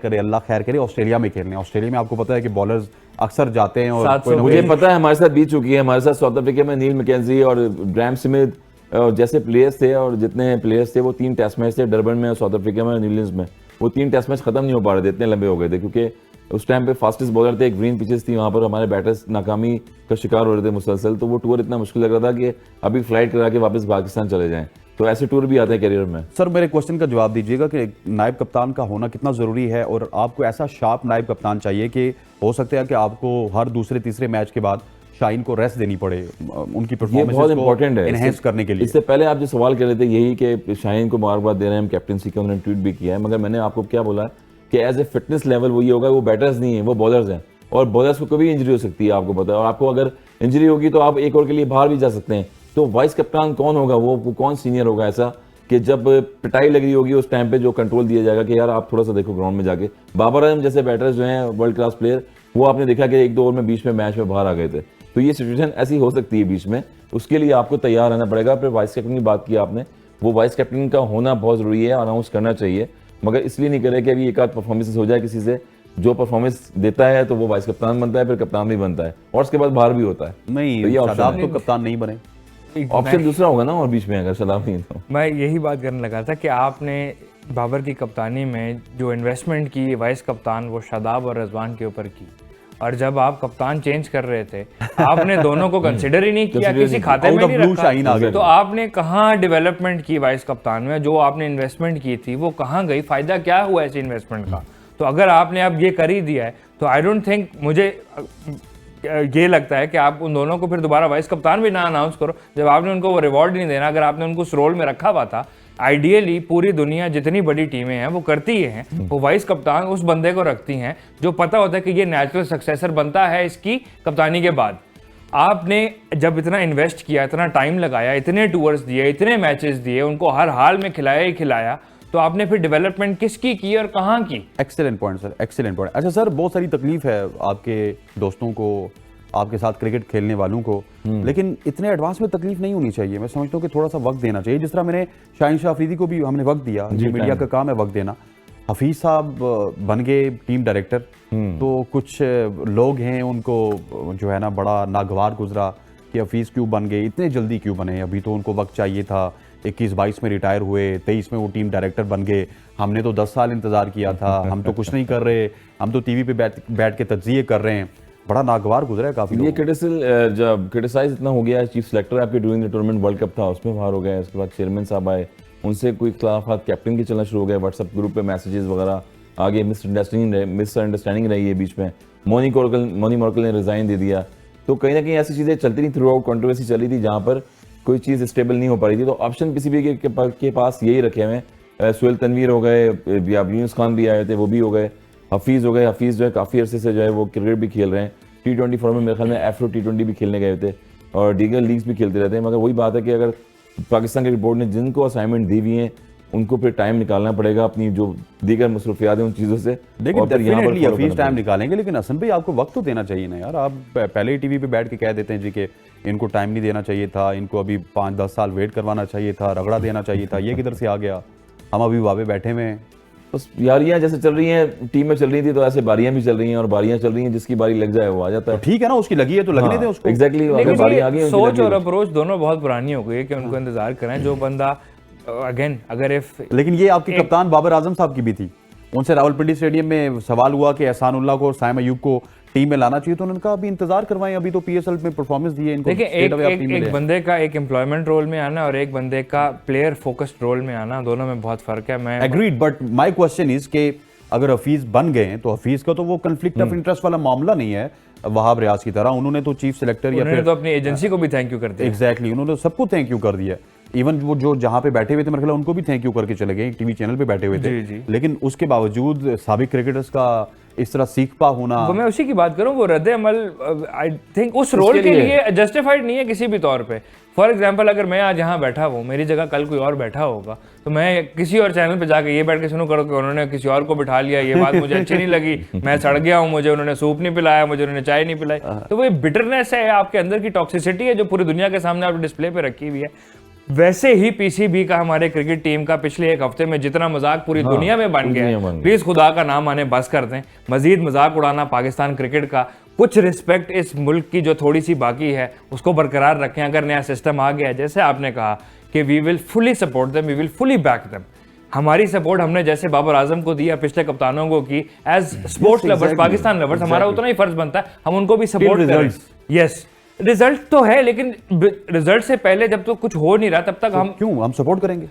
करे ऑस्ट्रेलिया में खेलने। ऑस्ट्रेलिया में आपको पता है कि बॉलर्स अक्सर जाते हैं, और मुझे पता है हमारे साथ बीत चुकी है, हमारे साथ साउथ अफ्रीका में नील मैकेंजी और ग्राहम स्मिथ जैसे प्लेयर्स थे, और जितने प्लेयर्स थे वो 3 टेस्ट मैच थे डरबन में, साउथ अफ्रीका में, न्यूजीलैंड में, वो 3 टेस्ट मैच खत्म नहीं हो पा रहे थे, इतने लंबे हो गए थे, क्योंकि उस टाइम पे फास्टेस्ट बॉलर थे, एक ग्रीन पिचेस थी वहाँ पर, हमारे बैटर्स नाकामी का शिकार हो रहे थे मुसलसल, तो वो टूर इतना मुश्किल लग रहा था कि अभी फ्लाइट करा के वापस पाकिस्तान चले जाएं। तो ऐसे टूर भी आते हैं करियर में। सर मेरे क्वेश्चन का जवाब दीजिएगा कि नायब कप्तान का होना कितना ज़रूरी है, और आपको ऐसा शार्प नायब कप्तान चाहिए कि हो सकता है कि आपको हर दूसरे तीसरे मैच के बाद शाहीन को रेस्ट देनी पड़े उनकी परफॉर्मेंस बहुत इंपॉर्टेंट है एनहेंस करने के लिए। इससे पहले आप जो सवाल कर रहे थे यही कि शाहीन को मुबारकबाद दे रहे हैं हम कैप्टनसी का, उन्होंने ट्वीट भी किया है, मगर मैंने आपको क्या बोला कि एज ए फिटनेस लेवल वो ये होगा, वो बैटर्स नहीं है, वो बॉलर्स हैं, और बॉलर्स को कभी इंजरी हो सकती है, आपको पता है, और आपको अगर इंजरी होगी तो आप एक ओवर के लिए बाहर भी जा सकते हैं। तो वाइस कप्तान कौन होगा, वो कौन सीनियर होगा ऐसा कि जब पिटाई लगी होगी उस टाइम पे जो कंट्रोल दिया जाएगा कि यार आप थोड़ा सा देखो ग्राउंड में जाके। बाबर आजम जैसे बैटर्स जो हैं वर्ल्ड क्लास प्लेयर, वो आपने देखा कि 1-2 ओवर में बीच में मैच में बाहर आ गए थे, तो ये सिचुएशन ऐसी हो सकती है बीच में, उसके लिए आपको तैयार रहना पड़ेगा। फिर वाइस कैप्टन की बात की आपने, वो वाइस कैप्टन का होना बहुत ज़रूरी है, अनाउंस करना चाहिए, मगर इसलिए नहीं करे कि अभी एक आध परफॉर्मेंस हो जाए किसी से, जो परफॉर्मेंस देता है तो वो वाइस कप्तान बनता है, फिर कप्तान भी बनता है और उसके बाद बाहर भी होता है। नहीं, तो ये शादाब ऑप्शन तो कप्तान नहीं बने। ऑप्शन दूसरा होगा ना, और बीच में अगर शादाब नहीं तो। मैं यही बात करने लगा था कि आपने बाबर की कप्तानी में जो इन्वेस्टमेंट की वाइस कप्तान वो शादाब और रजवान के ऊपर की, और जब आप कप्तान चेंज कर रहे थे आपने दोनों को कंसिडर ही नहीं किया, किसी खाते में नहीं रखा। तो आपने कहाँ डेवलपमेंट की वाइस कप्तान में? जो आपने इन्वेस्टमेंट की थी वो कहाँ गई? फायदा क्या हुआ ऐसे इन्वेस्टमेंट का? तो अगर आपने अब ये कर ही दिया है तो आई डोंट थिंक, मुझे ये लगता है कि आप उन दोनों को फिर दोबारा वाइस कप्तान भी ना अनाउंस करो जब आपने उनको वो रिवॉर्ड नहीं देना। अगर आपने उनको उस रोल में रखा हुआ था, आइडियली पूरी दुनिया जितनी बड़ी टीमें हैं वो करती हैं, वो वाइस कप्तान उस बंदे को रखती हैं जो पता होता है कि ये नेचुरल सक्सेसर बनता है इसकी कप्तानी के बाद। आपने जब इतना इन्वेस्ट किया, इतना टाइम लगाया, इतने टूर्स दिए, इतने मैचेस दिए, उनको हर हाल में खिलाया ही खिलाया, तो आपने फिर डेवलपमेंट किसकी की और कहाँ की? Excellent point sir, excellent point. अच्छा सर, बहुत सारी तकलीफ है आपके दोस्तों को, आपके साथ क्रिकेट खेलने वालों को, लेकिन इतने एडवांस में तकलीफ नहीं होनी चाहिए। मैं समझता हूँ कि थोड़ा सा वक्त देना चाहिए। जिस तरह मैंने शाहीन शाह अफरीदी को भी हमने वक्त दिया, जो मीडिया का काम है वक्त देना। हफीज साहब बन गए टीम डायरेक्टर, तो कुछ लोग हैं उनको जो है ना बड़ा नागवार गुजरा कि हफीज क्यों बन गए, इतने जल्दी क्यों बने, अभी तो उनको वक्त चाहिए था। 21-22 में रिटायर हुए, 23 में वो टीम डायरेक्टर बन गए, हमने तो 10 साल इंतजार किया था, हम तो कुछ नहीं कर रहे, हम तो टीवी पे बैठ के तज्जिए कर रहे हैं। बड़ा नागवार गुजरा है काफी। ये जब क्रिटिसाइज इतना हो गया, चीफ सेलेक्टर आपके during the tournament world cup था उसमें बाहर हो गए, उसके बाद चेयरमैन साहब आए, उनसे कोई इख्तिलाफात कैप्टन के चलना शुरू हो गए, व्हाट्सएप ग्रुप पे मैसेजेस वगैरह आगे, मिसअंडरस्टैंडिंग रही है बीच में, मोनी मॉर्कल ने रिजाइन दे दिया। तो कहीं ना कहीं ऐसी चीज़ें चलती रही, थ्रू आउट कंट्रोवर्सी चली थी जहाँ पर कोई चीज़ स्टेबल नहीं हो पा रही थी। तो ऑप्शन किसी भी के पास यही रखे हुए हैं। सुहेल तनवीर हो गए, यूनुस खान भी आए थे, वो भी हो गए, हफीज़ हो गए। हफीज़ जो है काफ़ी अरसे से जो है वो क्रिकेट भी खेल रहे हैं, T20 फॉर्मेट में मेरे ख्याल में एफ्रो T20 भी खेलने गए थे और दीगर लीग्स भी खेलते रहते हैं। मगर वही बात है कि अगर पाकिस्तान क्रिकेट बोर्ड ने जिनको असाइनमेंट दी हुई है उनको फिर टाइम निकालना पड़ेगा अपनी जो दीगर मसरूफियात हैं उन चीज़ों से। लेकिन डेफिनेटली हफीज टाइम निकालेंगे, लेकिन हसन भाई आपको वक्त तो देना चाहिए ना यार। आप पहले ही टीवी पे बैठ के कह देते हैं जी कि इनको टाइम नहीं देना चाहिए था, इनको अभी 5-10 साल वेट करवाना चाहिए था, रगड़ा देना चाहिए था, ये किधर से आ गया? हम अभी वावे बैठे हुए हैं। बस यारियां जैसे चल रही हैं, टीम में चल रही थी तो ऐसे बारियां भी चल रही हैं, और बारियां चल रही हैं जिसकी बारी लग जाए वो आ जाता है। तो ठीक है ना, उसकी लगी है तो लगने दें उसको। एग्जैक्टली, अगर बारी आ गई, सोच और अप्रोच दोनों बहुत पुरानी हो गई है कि उनको इंतजार करें जो बंदा अगेन अगर इफ। लेकिन ये आपके कप्तान बाबर आजम साहब की भी थी, उनसे रावलपिंडी स्टेडियम में सवाल हुआ कि एहसानुल्लाह को और साइम अयूब को टीम में लाना चाहिए, तो उन्होंने कहा अभी इंतजार करवाएं, अभी तो PSL में परफॉर्मेंस दी है इनको। देखिए एक बंदे का एक एम्प्लॉयमेंट रोल में आना और एक बंदे का प्लेयर फोकस्ड रोल में आना, दोनों में बहुत फर्क है। मैं agreed, but my question is कि अगर हफीज बन गए तो हफीज का तो वो कंफ्लिक्ट ऑफ इंटरेस्ट वाला मामला नहीं है वहाब रियाज की तरह। उन्होंने तो चीफ सेलेक्टर या फिर तो अपनी एजेंसी को भी थैंक यू करते हैं। एग्जैक्टली, उन्होंने सबको थैंक यू कर दिया। इवन वो जो जहां पे बैठे हुए थे मेरे ख्याल उनको भी थैंक यू करके चले गए, टीवी चैनल पे बैठे हुए थे। जी। लेकिन उसके बावजूद साबिक क्रिकेटर्स का इस तरह सीखपा होना, वो मैं उसी की बात करूं, वो रद्द अमल आई थिंक उस रोल के लिए जस्टिफाइड नहीं है किसी भी तौर पे। फॉर एग्जांपल अगर मैं आज यहाँ बैठा हूँ, मेरी जगह कल कोई और बैठा होगा, तो मैं किसी और चैनल पे जाके ये बैठ के सुनूं करो कि उन्होंने किसी और को बिठा लिया, ये बात मुझे अच्छी नहीं लगी, मैं सड़ गया हूँ, मुझे उन्होंने सूप नहीं पिलाया, मुझे उन्होंने चाय नहीं पिलाई। तो वो बिटरनेस है, आपके अंदर की टॉक्सिसिटी है जो पूरी दुनिया के सामने आप डिस्प्ले पे रखी हुई है। वैसे ही PCB का हमारे क्रिकेट टीम का पिछले एक हफ्ते में जितना मजाक पूरी दुनिया में बन गया, प्लीज खुदा का नाम आने बस कर दें। मजीद मजाक उड़ाना पाकिस्तान क्रिकेट का, कुछ रिस्पेक्ट इस मुल्क की जो थोड़ी सी बाकी है उसको बरकरार रखें। अगर नया सिस्टम आ गया, जैसे आपने कहा कि we will fully support them, we will fully back them. हमारी सपोर्ट हमने जैसे बाबर आजम को दिया, पिछले कप्तानों को की, as sports lovers, Pakistan lovers, हमारा उतना ही फर्ज बनता है हम उनको भी सपोर्ट करें। यस, रिजल्ट तो है, लेकिन रिजल्ट से पहले जब तो कुछ हो नहीं रहा तब तक हम क्यों हम सपोर्ट करेंगे?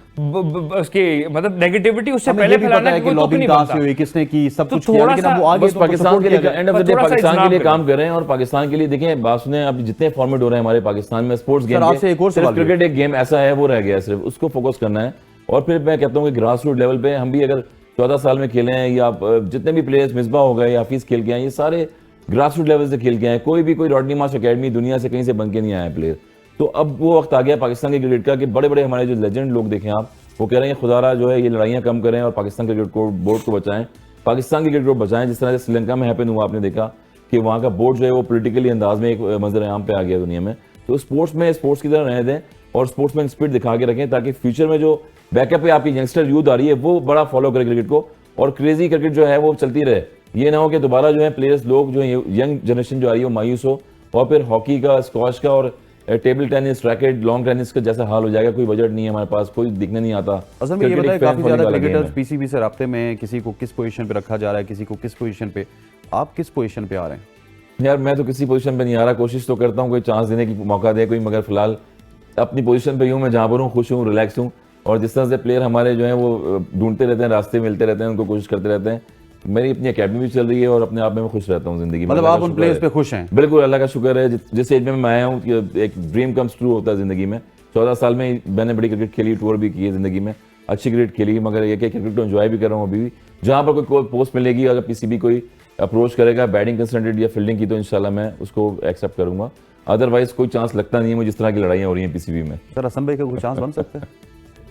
उसकी मतलब नेगेटिविटी उससे पहले फैलाना है कि लॉबिंग कहां से हुई, किसने की, सब कुछ किया, लेकिन अब वो आगे तो पाकिस्तान के लिए end of the day Pakistan के लिए काम कर रहे हैं। और पाकिस्तान के लिए देखें, बात सुने, अब जितने फॉर्मेट हो रहे हैं हमारे पाकिस्तान में स्पोर्ट्स गेम, आपसे एक और सवाल, क्रिकेट एक गेम ऐसा है वो रह गया है, सिर्फ उसको फोकस करना है। और फिर मैं कहता हूँ कि ग्रास रूट लेवल पे हम भी अगर 14 साल में खेले हैं, या जितने भी प्लेयर्स मिसबा हो गए या हफीज खेल के आए, ये सारे ग्रास रूट लेवल से खेल के आए, कोई रॉडनी मार्श अकेडमी दुनिया से कहीं से बन के नहीं आया प्लेयर। तो अब वो वक्त आ गया पाकिस्तान के क्रिकेट का कि बड़े बड़े हमारे जो लेजेंड लोग देखें आप, वो कह रहे हैं खुदारा जो है ये लड़ाइयाँ कम करें और पाकिस्तान क्रिकेट बोर्ड को बचाएं, पाकिस्तान क्रिकेट को बचाएं। जिस तरह से श्रीलंका में हैपन हुआ, आपने देखा कि वहाँ का बोर्ड जो है वो पोलिटिकली अंदाज में एक मंजर आम पे आ गया दुनिया में। तो स्पोर्ट्स में स्पोर्ट्स की तरह रहने दें और स्पोर्ट्समैन स्पिरिट दिखा के रखें, ताकि फ्यूचर में जो बैकअप पे आपकी यंगस्टर यूथ आ रही है वो बड़ा फॉलो करे क्रिकेट को, और क्रेजी क्रिकेट जो है वो चलती रहे। ये ना हो कि दोबारा जो है प्लेयर्स लोग जो यंग जनरेशन जो आ रही है वो मायूस हो, और फिर हॉकी का, स्क्वॉश का और table tennis, racket, long tennis का जैसा हाल हो जाएगा। कोई बजट नहीं है हमारे पास, कोई दिखने नहीं आता। असल में ये क्रिकेट बताए एक fan काफी following ज्यादा वाला game क्रिकेटर्स है। पीसीबी से राब्ते में हैं, किसी को किस पोजीशन पे रखा जा रहा है, किसी को किस पोजीशन पे। आप किस पोजीशन पे आ रहे हैं? यार मैं तो किसी पोजीशन पे नहीं आ रहा, कोशिश तो करता हूँ कोई चांस देने की मौका दे कोई, मगर फिलहाल अपनी पोजीशन पे ही हूँ मैं, जहाँ पर हूँ खुश हूँ, रिलैक्स हूँ। और जिस तरह से प्लेयर हमारे जो हैं वो ढूंढते रहते हैं, रास्ते मिलते रहते हैं, उनको कोशिश करते रहते हैं। मेरी अपनी एकेडमी भी चल रही है और अपने आप में मैं खुश रहता हूँ जिंदगी में। मतलब अल्लाह आप का उन शुक्र प्लेयर्स है। पे खुश हैं? बिल्कुल, अल्लाह का शुक्र है। जिस एज में मैं आया हूँ कि एक ड्रीम कम्स ट्रू होता है जिंदगी में। 14 साल में मैंने बड़ी क्रिकेट खेली, टूर भी की है जिंदगी में, अच्छी क्रिकेट खेली, मगर ये कि क्रिकेट को एंजॉय भी कर रहा हूँ अभी भी। जहाँ पर कोई पोस्ट मिलेगी, अगर पीसीबी कोई अप्रोच करेगा बैटिंग कंसल्टेंट या फील्डिंग की, तो इंशाल्लाह मैं उसको एक्सेप्ट करूंगा। अदरवाइज कोई चांस लगता नहीं है मुझे, जिस तरह की लड़ाइयाँ हो रही हैं पीसीबी में। सर हसन भाई का कोई चांस बन सकता है?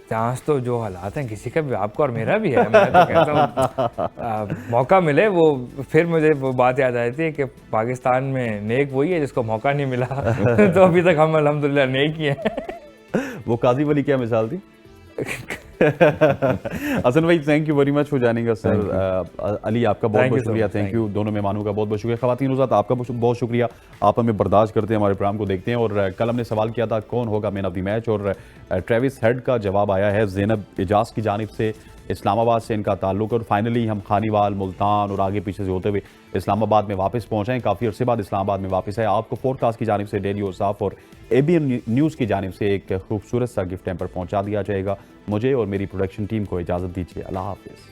चांस तो जो हालात हैं किसी का भी, आपका और मेरा भी है। मैं तो कहता हूँ मौका मिले वो, फिर मुझे वो बात याद आती है कि पाकिस्तान में नेक वही है जिसको मौका नहीं मिला। तो अभी तक हम अल्हम्दुलिल्लाह नेक ही हैं। वो काजी वाली क्या मिसाल थी? हसन भाई thank you very much for joining us sir. Ali आपका बहुत बहुत शुक्रिया, थैंक यू। दोनों मेहमानों का बहुत बहुत शुक्रिया। ख़वातीन उस्ताद आपका बहुत शुक्रिया, आप हमें बर्दाश्त करते हैं, हमारे प्रोग्राम को देखते हैं। और कल हमने सवाल किया था कौन होगा मैन ऑफ द मैच, और ट्रेविस हेड का जवाब आया है ज़ैनब एजाज की जानिब से। इस्लामाबाद से इनका ताल्लुक, और फाइनली हम खानीवाल, मुल्तान और आगे पीछे से होते हुए इस्लामाबाद में वापस पहुंचे हैं। काफ़ी अरसे बाद इस्लामाबाद में वापस है। आपको फोरकास्ट की जानिब से, डेली औसाफ और ABN न्यूज़ की जानिब से एक खूबसूरत सा गिफ्ट हैम्पर पहुंचा दिया जाएगा। मुझे और मेरी प्रोडक्शन टीम को इजाज़त दीजिए। अल्लाह हाफिज़।